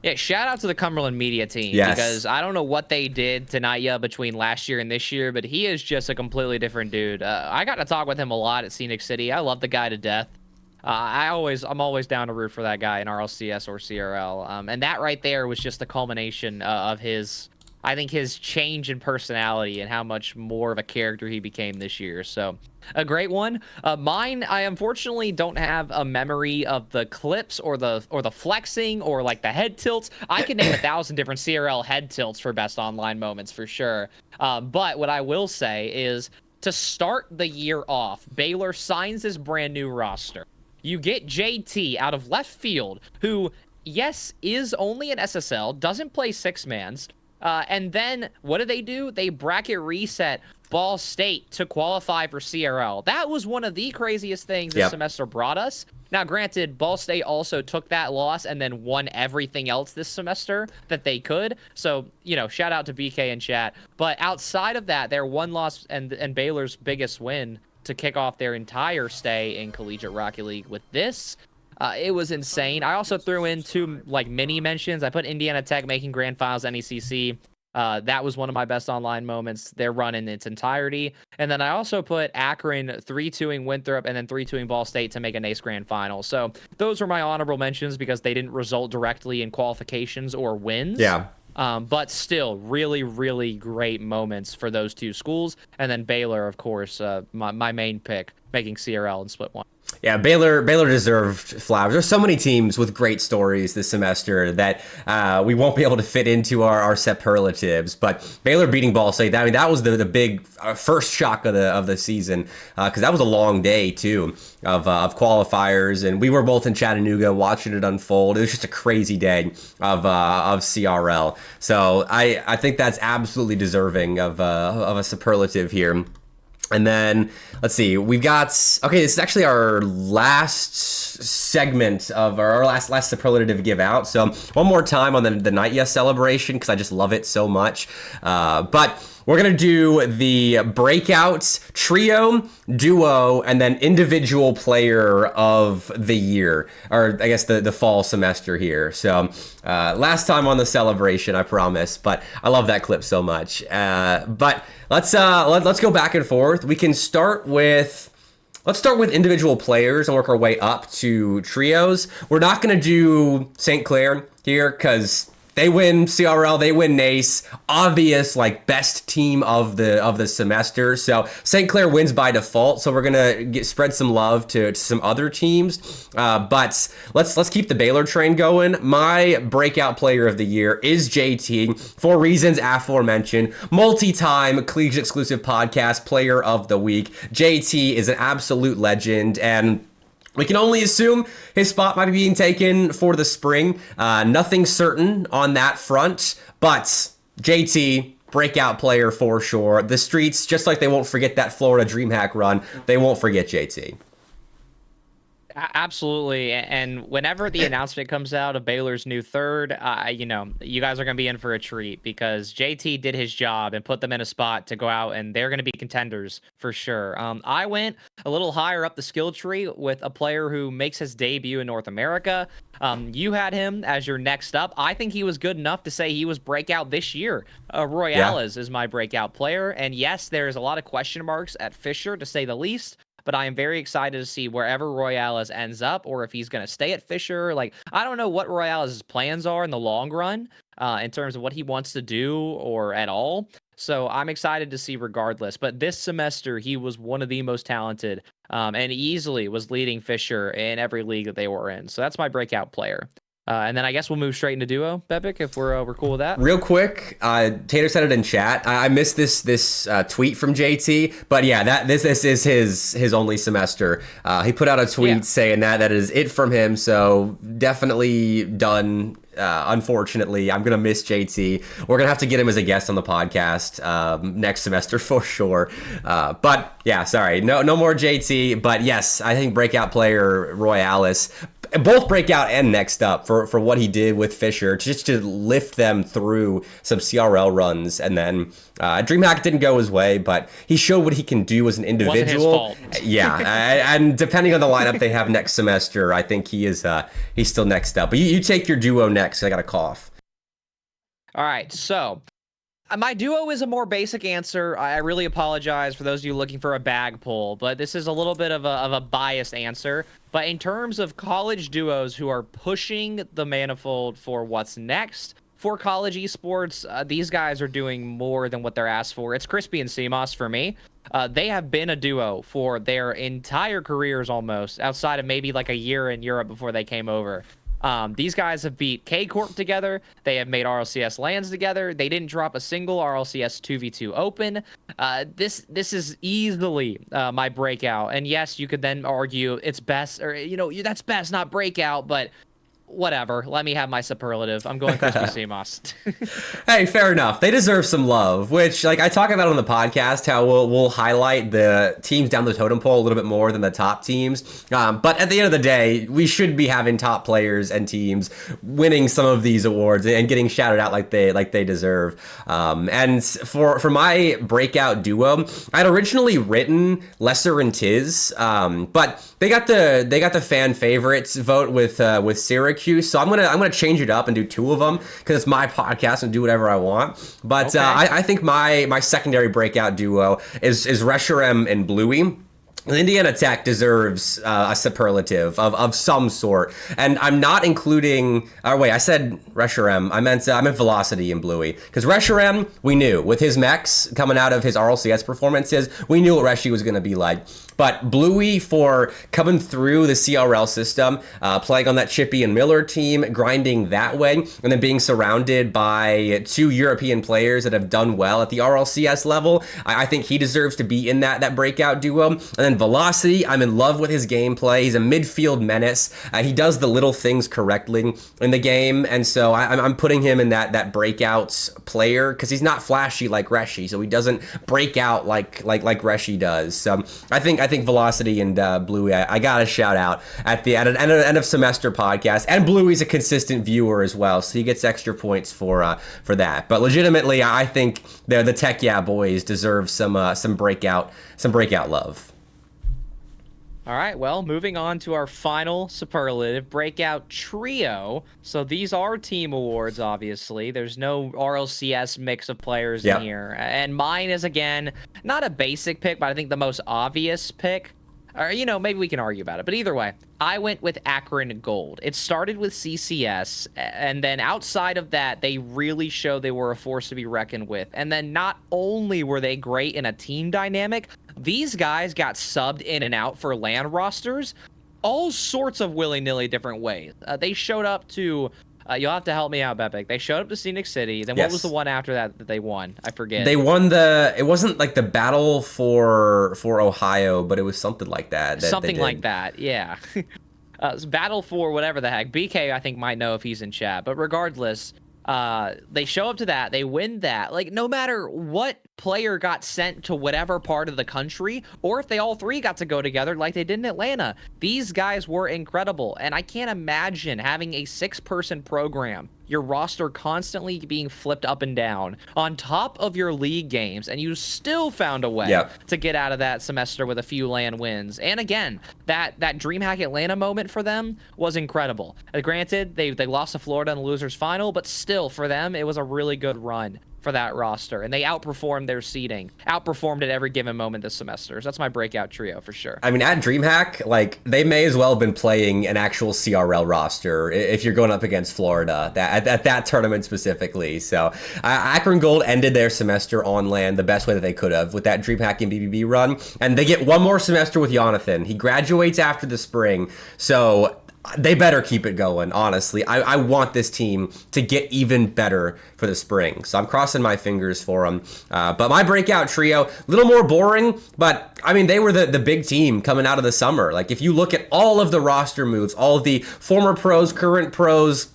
Yeah, shout out to the Cumberland media team, because I don't know what they did to Naya between last year and this year, but he is just a completely different dude. I got to talk with him a lot at Scenic City. I love the guy to death. I'm always down to root for that guy in RLCS or CRL. And that right there was just the culmination of I think his change in personality and how much more of a character he became this year. So a great one. Mine, I unfortunately don't have a memory of the clips or the flexing or like the head tilts. I can name 1,000 different CRL head tilts for best online moments for sure. But what I will say is, to start the year off, Baylor signs this brand new roster. You get JT out of left field, who, yes, is only an SSL, doesn't play six-mans. And then what do? They bracket reset Ball State to qualify for CRL. That was one of the craziest things this semester brought us. Now, granted, Ball State also took that loss and then won everything else this semester that they could. So, shout out to BK in chat. But outside of that, their one loss and Baylor's biggest win to kick off their entire stay in Collegiate Rocket League with this. It was insane. I also threw in two mini mentions. I put Indiana Tech making grand finals NECC. That was one of my best online moments. Their run in its entirety. And then I also put Akron 3-2ing Winthrop and then 3-2ing Ball State to make a NACE grand final. So those were my honorable mentions because they didn't result directly in qualifications or wins. Yeah. But still, really, really great moments for those two schools. And then Baylor, of course, my main pick, making CRL in Split 1. Yeah, Baylor deserved flowers. There's so many teams with great stories this semester that we won't be able to fit into our superlatives. But Baylor beating Ball State, that was the big first shock of the season, because that was a long day too of qualifiers, and we were both in Chattanooga watching it unfold. It was just a crazy day of CRL. So I think that's absolutely deserving of a superlative here. And then, let's see, we've got, okay, this is actually our last segment of our last superlative give out. So one more time on the Night Yes celebration, because I just love it so much. But we're going to do the breakout, trio, duo, and then individual player of the year, or I guess the fall semester here. So last time on the celebration, I promise, but I love that clip so much. But let's go back and forth. We can start with individual players and work our way up to trios. We're not going to do St. Clair here because they win CRL, they win NACE, obvious best team of the semester. So St. Clair wins by default. So we're gonna spread some love to some other teams. But let's keep the Baylor train going. My breakout player of the year is JT for reasons aforementioned. Multi-time Collegiate Exclusive Podcast Player of the Week. JT is an absolute legend, and we can only assume his spot might be being taken for the spring. Nothing certain on that front, but JT, breakout player for sure. The streets, just like they won't forget that Florida DreamHack run, they won't forget JT. Absolutely. And whenever the announcement comes out of Baylor's new third, you guys are going to be in for a treat, because JT did his job and put them in a spot to go out, and they're going to be contenders for sure. I went a little higher up the skill tree with a player who makes his debut in North America. You had him as your next up. I think he was good enough to say he was breakout this year. Royales is my breakout player. And yes, there's a lot of question marks at Fisher, to say the least. But I am very excited to see wherever Royales ends up, or if he's going to stay at Fisher. I don't know what Royales' plans are in the long run in terms of what he wants to do or at all. So I'm excited to see regardless. But this semester, he was one of the most talented and easily was leading Fisher in every league that they were in. So that's my breakout player. And then I guess we'll move straight into duo, Bepic, if we're cool with that. Real quick, Tater said it in chat. I missed this tweet from JT, but yeah, this is his only semester. He put out a tweet saying that is it from him. So definitely done. Unfortunately, I'm gonna miss JT. We're gonna have to get him as a guest on the podcast next semester for sure. But yeah, sorry, no more JT. But yes, I think breakout player Royales. both breakout and next up for what he did with Fisher, just to lift them through some CRL runs. And then DreamHack didn't go his way, but he showed what he can do as an individual. Wasn't his fault. Yeah, and depending on the lineup they have next semester, I think he's still next up. But you take your duo next. I got a cough. All right, so my duo is a more basic answer. I really apologize for those of you looking for a bag pull, but this is a little bit of a biased answer. But in terms of college duos who are pushing the manifold for what's next for college esports, these guys are doing more than what they're asked for. It's Crispy and CMOS for me. They have been a duo for their entire careers almost, outside of maybe like a year in Europe before they came over. These guys have beat K-Corp together. They have made RLCS lands together. They didn't drop a single RLCS 2v2 open. This is easily my breakout. And yes, you could then argue it's best, or that's best, not breakout, but whatever. Let me have my superlative. I'm going Crispy CMOS. Hey, fair enough. They deserve some love, which, like, I talk about on the podcast, how we'll highlight the teams down the totem pole a little bit more than the top teams. But at the end of the day, we should be having top players and teams winning some of these awards and getting shouted out like they deserve. And for my breakout duo, I'd originally written Lesser and Tiz, but they got the fan favorites vote with Syracuse. So I'm gonna change it up and do two of them because it's my podcast and do whatever I want. But okay. I think my secondary breakout duo is Reshiram and Bluey. Indiana Tech deserves a superlative of some sort, and I'm not including. Wait, I said Reshiram. I meant Velocity and Bluey, because Reshiram, we knew with his mechs coming out of his RLCS performances, we knew what Reshi was going to be like. But Bluey, for coming through the CRL system, playing on that Chippy and Miller team, grinding that way, and then being surrounded by two European players that have done well at the RLCS level, I think he deserves to be in that breakout duo. And then Velocity, I'm in love with his gameplay. He's a midfield menace. He does the little things correctly in the game, and so I'm putting him in that breakout player, because he's not flashy like Reshi, so he doesn't break out like Reshi does. So I think Velocity and Bluey, I got a shout out at the end of semester podcast, and Bluey's a consistent viewer as well, so he gets extra points for that. But legitimately, I think the Tech Yeah boys deserve some breakout love. All right, well, moving on to our final superlative, breakout trio. So these are team awards, obviously. There's no RLCS mix of players in here. And mine is, again, not a basic pick, but I think the most obvious pick. Or, maybe we can argue about it. But either way, I went with Akron Gold. It started with CCS, and then outside of that, they really showed they were a force to be reckoned with. And then not only were they great in a team dynamic, these guys got subbed in and out for LAN rosters all sorts of willy-nilly different ways. They showed up to... you'll have to help me out, Bepic. They showed up to Scenic City. Then what was the one after that they won? I forget. They won it wasn't like the battle for Ohio, but it was something like that. Something like that, yeah. Battle for whatever the heck. BK, I think, might know if he's in chat. But regardless, they show up to that. They win that. Like, no matter what player got sent to whatever part of the country, or if they all three got to go together like they did in Atlanta, these guys were incredible. And I can't imagine having a 6-person program, your roster constantly being flipped up and down on top of your league games, and you still found a way to get out of that semester with a few LAN wins. And again, that DreamHack Atlanta moment for them was incredible. Granted, they lost to Florida in the losers final, but still, for them, it was a really good run for that roster, and they outperformed their seeding, outperformed at every given moment this semester. So that's my breakout trio for sure. I mean, at DreamHack, like, they may as well have been playing an actual CRL roster if you're going up against Florida at that tournament specifically. So Akron Gold ended their semester on LAN the best way that they could have with that DreamHack and BBB run, and they get one more semester with Jonathan. He graduates after the spring, so they better keep it going, honestly. I want this team to get even better for the spring. So I'm crossing my fingers for them. But my breakout trio, a little more boring, but I mean, they were the big team coming out of the summer. Like, if you look at all of the roster moves, all of the former pros, current pros,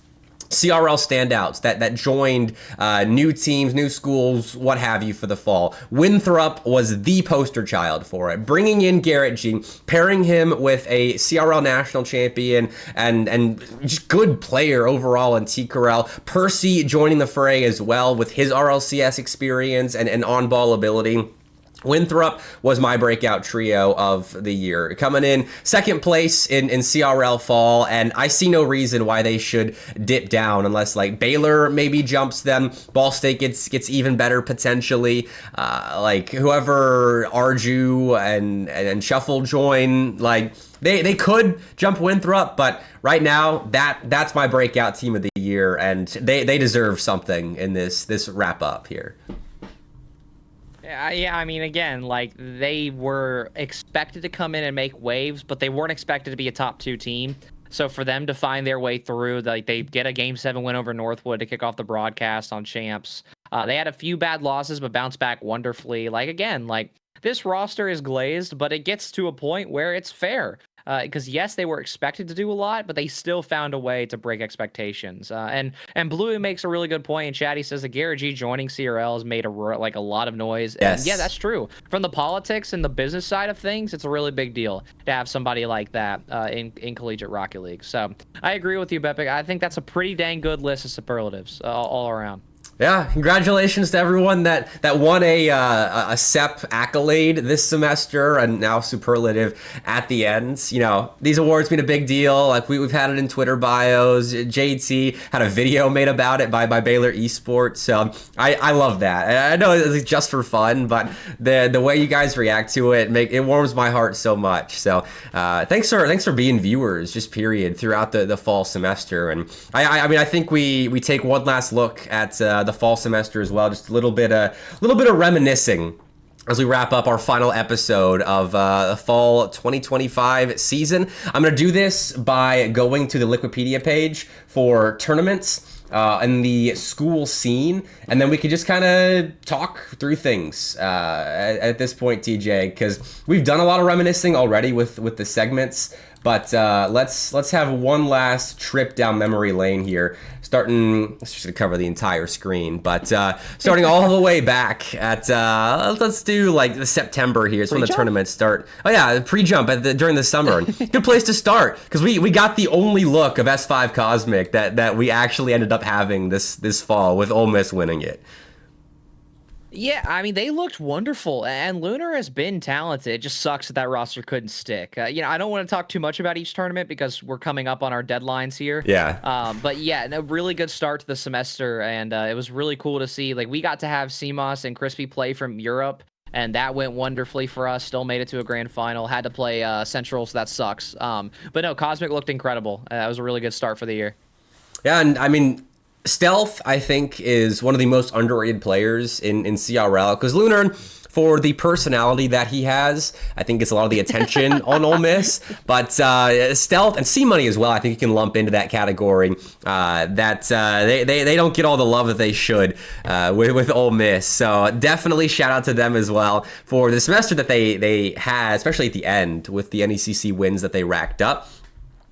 CRL standouts that joined new teams, new schools, what have you for the fall. Winthrop was the poster child for it. Bringing in Garrett G, pairing him with a CRL national champion and just good player overall in T. Corral. Percy joining the fray as well with his RLCS experience and on-ball ability. Winthrop was my breakout trio of the year, coming in second place in CRL fall, and I see no reason why they should dip down unless like Baylor maybe jumps them, Ball State gets even better potentially, like whoever ARJU and Shuffle join, like they could jump Winthrop, but right now that's my breakout team of the year, and they deserve something in this wrap up here. Yeah, I mean, again, like, they were expected to come in and make waves, but they weren't expected to be a top 2 team. So for them to find their way through, like, they get a Game 7 win over Northwood to kick off the broadcast on Champs. They had a few bad losses, but bounced back wonderfully. Like, again, like, this roster is glazed, but it gets to a point where it's fair. Because yes, they were expected to do a lot, but they still found a way to break expectations. And Blue makes a really good point in chat. He says that Garrett G joining CRL has made a lot of noise. Yes. And yeah, that's true. From the politics and the business side of things, it's a really big deal to have somebody like that in Collegiate Rocket League. So I agree with you, Bepic. I think that's a pretty dang good list of superlatives all around. Yeah, congratulations to everyone that won a CEP accolade this semester and now superlative at the end. You know, these awards mean a big deal. Like we've had it in Twitter bios. JT had a video made about it by Baylor Esports. So I love that. I know it's just for fun, but the way you guys react to it it warms my heart so much. So thanks for being viewers, just period, throughout the fall semester. And I mean I think we take one last look at the fall semester as well, just a little bit of reminiscing as we wrap up our final episode of the fall 2025 season. I'm going to do this by going to the Wikipedia page for tournaments and the school scene, and then we can just kind of talk through things at this point, TJ, because we've done a lot of reminiscing already with the segments. But let's have one last trip down memory lane here. Let's just cover the entire screen, but starting all the way back at let's do like the September here. It's when the tournaments start. Oh yeah, pre-jump during the summer. Good place to start because we got the only look of S5 Cosmic that we actually ended up having this fall with Ole Miss winning it. Yeah, I mean, they looked wonderful, and Lunar has been talented. It just sucks that roster couldn't stick. I don't want to talk too much about each tournament because we're coming up on our deadlines here. Yeah. But yeah, a really good start to the semester, and it was really cool to see. Like, we got to have CMOS and Crispy play from Europe, and that went wonderfully for us. Still made it to a grand final. Had to play Central, so that sucks. But no, Cosmic looked incredible. That was a really good start for the year. Yeah, and I mean, Stealth, I think, is one of the most underrated players in CRL because Lunar, for the personality that he has, I think gets a lot of the attention on Ole Miss. But Stealth and C-Money as well, I think you can lump into that category. They don't get all the love that they should with Ole Miss. So definitely shout out to them as well for the semester that they had, especially at the end with the NECC wins that they racked up.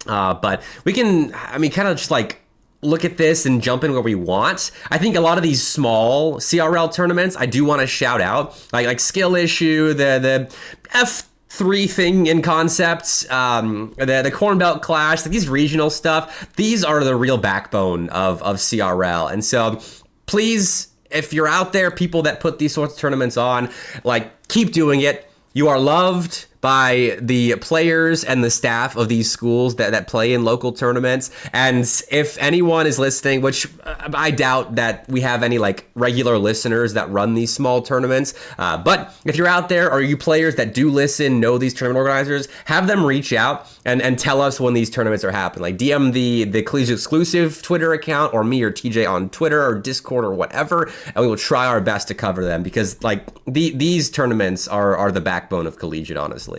But we can, kind of just like look at this and jump in where we want. I think a lot of these small CRL tournaments, I do want to shout out, like Skill Issue, the F3 thing in concepts, the Corn Belt Clash, like these regional stuff. These are the real backbone of CRL. And so please, if you're out there, people that put these sorts of tournaments on, like keep doing it. You are loved by the players and the staff of these schools that play in local tournaments. And if anyone is listening, which I doubt that we have any like regular listeners that run these small tournaments, but if you're out there or you players that do listen, know these tournament organizers, have them reach out and tell us when these tournaments are happening. Like DM the Collegiate Exclusive Twitter account or me or TJ on Twitter or Discord or whatever, and we will try our best to cover them because like these tournaments are the backbone of Collegiate, honestly.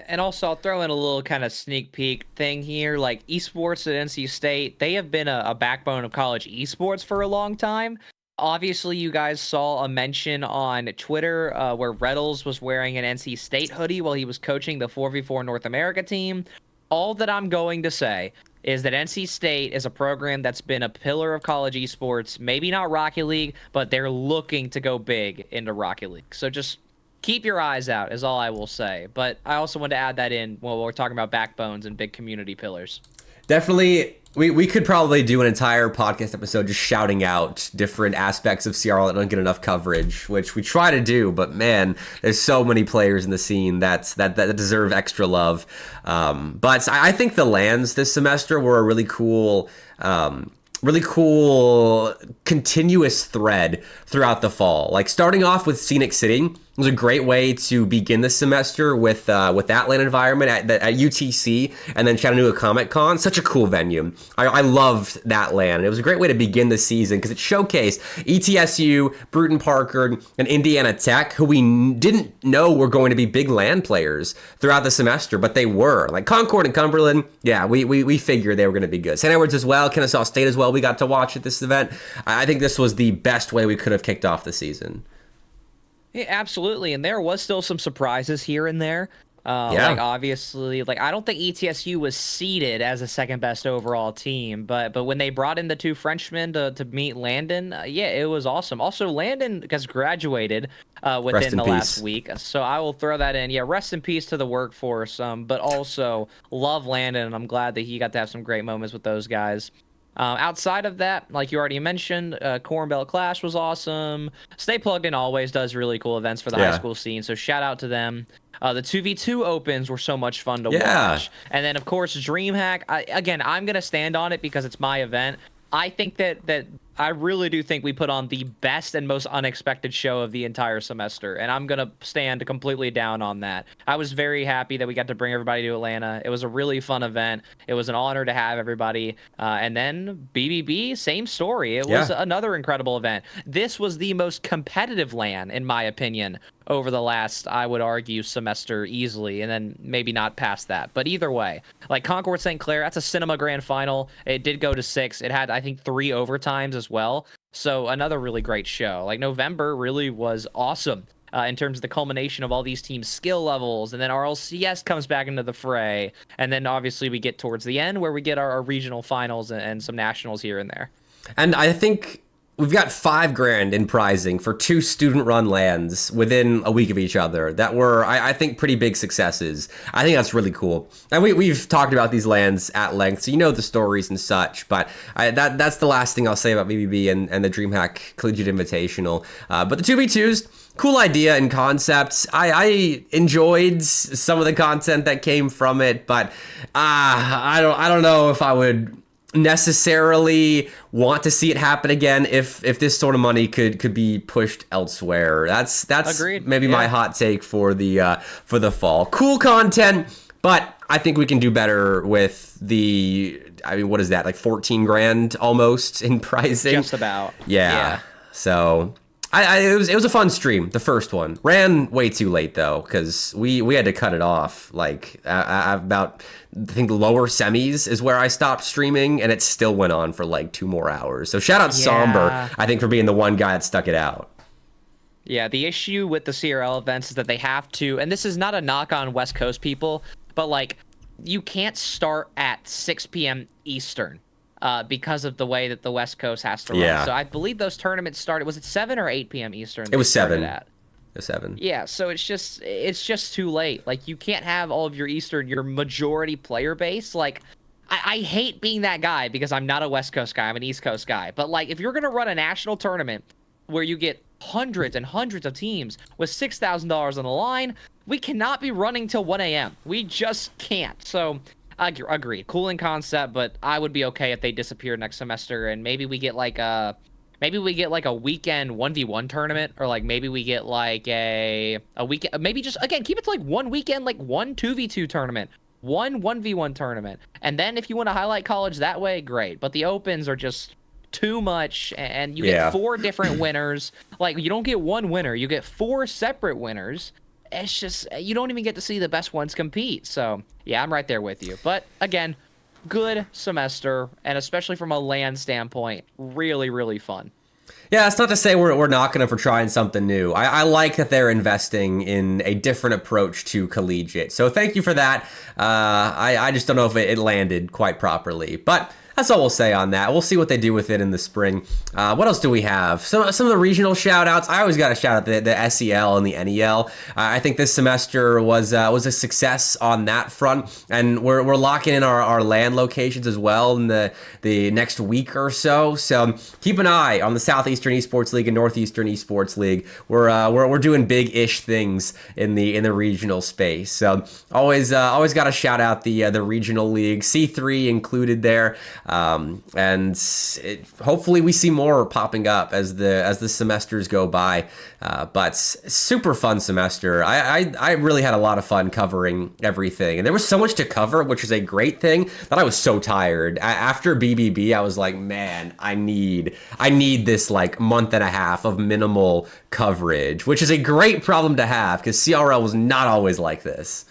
And also, I'll throw in a little kind of sneak peek thing here. Like, esports at NC State, they have been a backbone of college esports for a long time. Obviously, you guys saw a mention on Twitter where Reddles was wearing an NC State hoodie while he was coaching the 4v4 North America team. All that I'm going to say is that NC State is a program that's been a pillar of college esports, maybe not Rocket League, but they're looking to go big into Rocket League. So just keep your eyes out is all I will say. But I also want to add that in while we're talking about backbones and big community pillars. Definitely, we could probably do an entire podcast episode just shouting out different aspects of CRL that don't get enough coverage, which we try to do, but man, there's so many players in the scene that deserve extra love. But I think the LANs this semester were a really cool continuous thread throughout the fall. Like starting off with Scenic City was a great way to begin the semester with that LAN environment at UTC and then Chattanooga Comic Con. Such a cool venue. I loved that LAN. It was a great way to begin the season because it showcased ETSU, Bruton Parker, and Indiana Tech, who we didn't know were going to be big LAN players throughout the semester, but they were. Like Concord and Cumberland, yeah, we figured they were going to be good. St. Edwards as well, Kennesaw State as well, we got to watch at this event. I think this was the best way we could have kicked off the season. Yeah, absolutely. And there was still some surprises here and there. Like obviously, like I don't think ETSU was seeded as a second best overall team, but when they brought in the two Frenchmen to meet Landon, yeah, it was awesome. Also, Landon has graduated within the last week, so I will throw that in. Yeah, rest in peace to the workforce. But also love Landon, and I'm glad that he got to have some great moments with those guys. Outside of that, like you already mentioned, Corn Belt Clash was awesome. Stay Plugged In always does really cool events for the high school scene, so shout out to them. The 2v2 opens were so much fun to watch. And then, of course, DreamHack. Again, I'm going to stand on it because it's my event. I think that I really do think we put on the best and most unexpected show of the entire semester, and I'm going to stand completely down on that. I was very happy that we got to bring everybody to Atlanta. It was a really fun event. It was an honor to have everybody. And then BBB, same story. It was another incredible event. This was the most competitive LAN, in my opinion, over the last, I would argue, semester easily, and then maybe not past that. But either way, like Concord St. Clair, that's a Cinema Grand Final. It did go to 6. It had, I think, 3 overtimes as well. So another really great show. Like November really was awesome in terms of the culmination of all these teams' skill levels. And then RLCS comes back into the fray. And then obviously we get towards the end where we get our regional finals and some nationals here and there. And I think we've got $5 grand in prizing for 2 student-run LANs within a week of each other that were, I think, pretty big successes. I think that's really cool. And we've talked about these LANs at length, so you know the stories and such, but that's the last thing I'll say about BBB and the DreamHack Collegiate Invitational. But the 2v2s, cool idea and concepts. I enjoyed some of the content that came from it, but I don't know if I would necessarily want to see it happen again if this sort of money could be pushed elsewhere. That's Agreed. Maybe my hot take for the fall. Cool content, but I think we can do better with what is that, like 14 grand almost in pricing? Just about. Yeah. So it was a fun stream. The first one ran way too late though, because we had to cut it off like about, I think, the lower semis is where I stopped streaming, and it still went on for like 2 more hours. So shout out Somber, I think, for being the one guy that stuck it out. Yeah, the issue with the CRL events is that they have to, and this is not a knock on West Coast people, but like you can't start at 6 p.m. Eastern. Because of the way that the West Coast has to run. So I believe those tournaments started, was it 7 or 8 p.m. Eastern? It was 7. At? It was 7. Yeah, so it's just too late. Like, you can't have all of your Eastern, your majority player base. Like, I hate being that guy because I'm not a West Coast guy, I'm an East Coast guy. But, like, if you're going to run a national tournament where you get hundreds and hundreds of teams with $6,000 on the line, we cannot be running till 1 a.m. We just can't. So agreed. Cool in concept, but I would be okay if they disappear next semester, and maybe we get like a weekend 1v1 tournament, or like maybe we get like a weekend, maybe just again keep it to like one weekend, like 1 2v2 tournament, 1 1v1 tournament, and then if you want to highlight college that way, great. But the opens are just too much, and you get 4 different winners. Like, you don't get 1 winner, you get 4 separate winners. It's just, you don't even get to see the best ones compete. So, yeah, I'm right there with you. But, again, good semester, and especially from a LAN standpoint, really, really fun. Yeah, it's not to say we're knocking them for trying something new. I like that they're investing in a different approach to collegiate. So thank you for that. I just don't know if it landed quite properly. But that's all we'll say on that. We'll see what they do with it in the spring. What else do we have? Some of the regional shout outs. I always got to shout out the SEL and the NEL. I think this semester was a success on that front, and we're locking in our LAN locations as well in the next week or so. So keep an eye on the Southeastern Esports League and Northeastern Esports League. We're doing big-ish things in the regional space. So always got to shout out the regional league, C3 included there. Hopefully we see more popping up as the semesters go by. But super fun semester. I really had a lot of fun covering everything, and there was so much to cover, which is a great thing, that I was so tired. After BBB, I was like, man, I need this like month and a half of minimal coverage, which is a great problem to have because CRL was not always like this.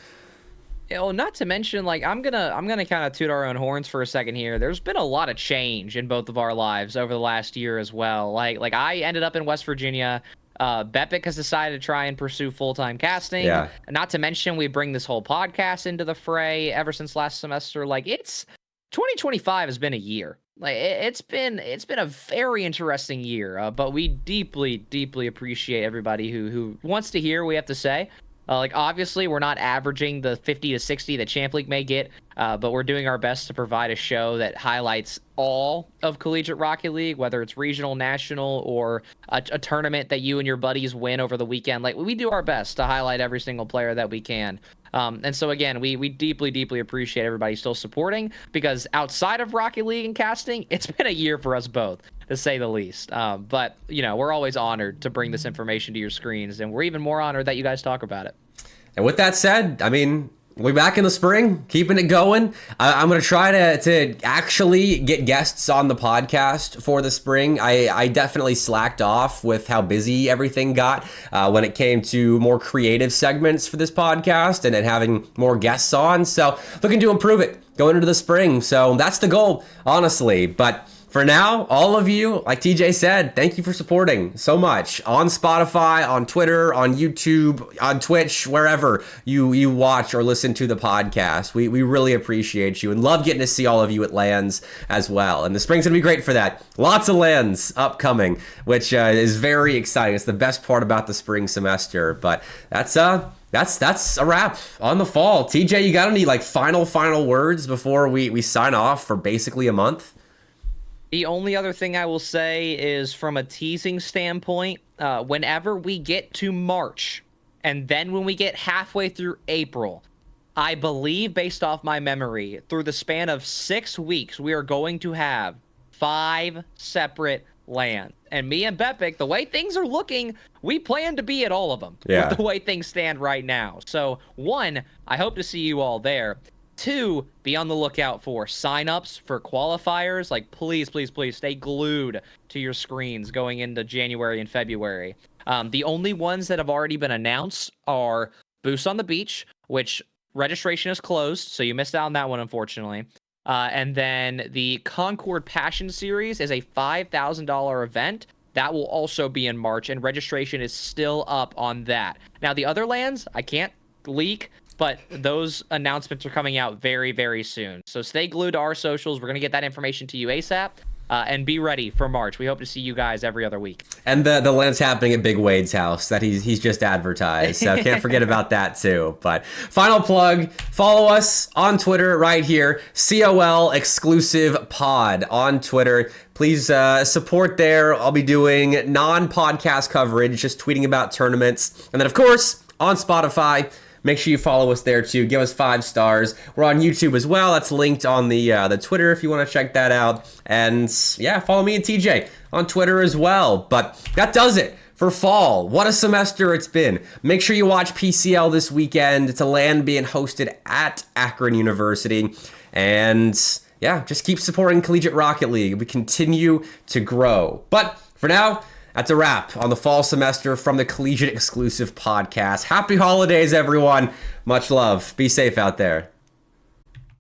Well, not to mention, like, I'm gonna kind of toot our own horns for a second here. There's been a lot of change in both of our lives over the last year as well. Like I ended up in West Virginia. Bepic has decided to try and pursue full-time casting. Yeah. Not to mention, we bring this whole podcast into the fray ever since last semester. Like, 2025 has been a year. Like, it's been a very interesting year. But we deeply appreciate everybody who wants to hear what we have to say. Like, obviously, we're not averaging the 50 to 60 that Champ League may get, but we're doing our best to provide a show that highlights all of Collegiate Rocket League, whether it's regional, national, or a tournament that you and your buddies win over the weekend. Like, we do our best to highlight every single player that we can. And so, again, we deeply appreciate everybody still supporting, because outside of Rocket League and casting, it's been a year for us both, to say the least. But, we're always honored to bring this information to your screens, and we're even more honored that you guys talk about it. And with that said, I mean, we'll be back in the spring, keeping it going. I'm going to try to actually get guests on the podcast for the spring. I definitely slacked off with how busy everything got when it came to more creative segments for this podcast and then having more guests on. So looking to improve it going into the spring. So that's the goal, honestly. But for now, all of you, like TJ said, thank you for supporting so much on Spotify, on Twitter, on YouTube, on Twitch, wherever you watch or listen to the podcast. We really appreciate you and love getting to see all of you at LANs as well. And the spring's gonna be great for that. Lots of LANs upcoming, which is very exciting. It's the best part about the spring semester. But that's a wrap on the fall. TJ, you got any like final words before we sign off for basically a month? The only other thing I will say is, from a teasing standpoint, whenever we get to March, and then when we get halfway through April, I believe, based off my memory, through the span of 6 weeks, we are going to have 5 separate LANs. And me and Bepic, the way things are looking, we plan to be at all of them. Yeah. With the way things stand right now. So, 1, I hope to see you all there. 2, be on the lookout for signups for qualifiers. Like, please stay glued to your screens going into January and February. The only ones that have already been announced are Boost on the Beach, which registration is closed, so you missed out on that one, unfortunately. And then the Concord Passion Series is a $5,000 event. That will also be in March, and registration is still up on that. Now, the other LANs, I can't leak, but those announcements are coming out very soon. So stay glued to our socials. We're going to get that information to you ASAP. And be ready for March. We hope to see you guys every other week. And the LAN's happening at Big Wade's house that he's just advertised. So can't forget about that too. But final plug, follow us on Twitter right here, COL Exclusive Pod on Twitter. Please support there. I'll be doing non-podcast coverage, just tweeting about tournaments. And then, of course, on Spotify, make sure you follow us there too. Give us 5 stars. We're on YouTube as well. That's linked on the Twitter if you want to check that out. And yeah, follow me and TJ on Twitter as well. But that does it for fall. What a semester it's been. Make sure you watch PCL this weekend. It's a LAN being hosted at Akron University. And yeah, just keep supporting Collegiate Rocket League. We continue to grow. But for now, that's a wrap on the fall semester from the Collegiate Exclusive Podcast. Happy holidays, everyone. Much love. Be safe out there.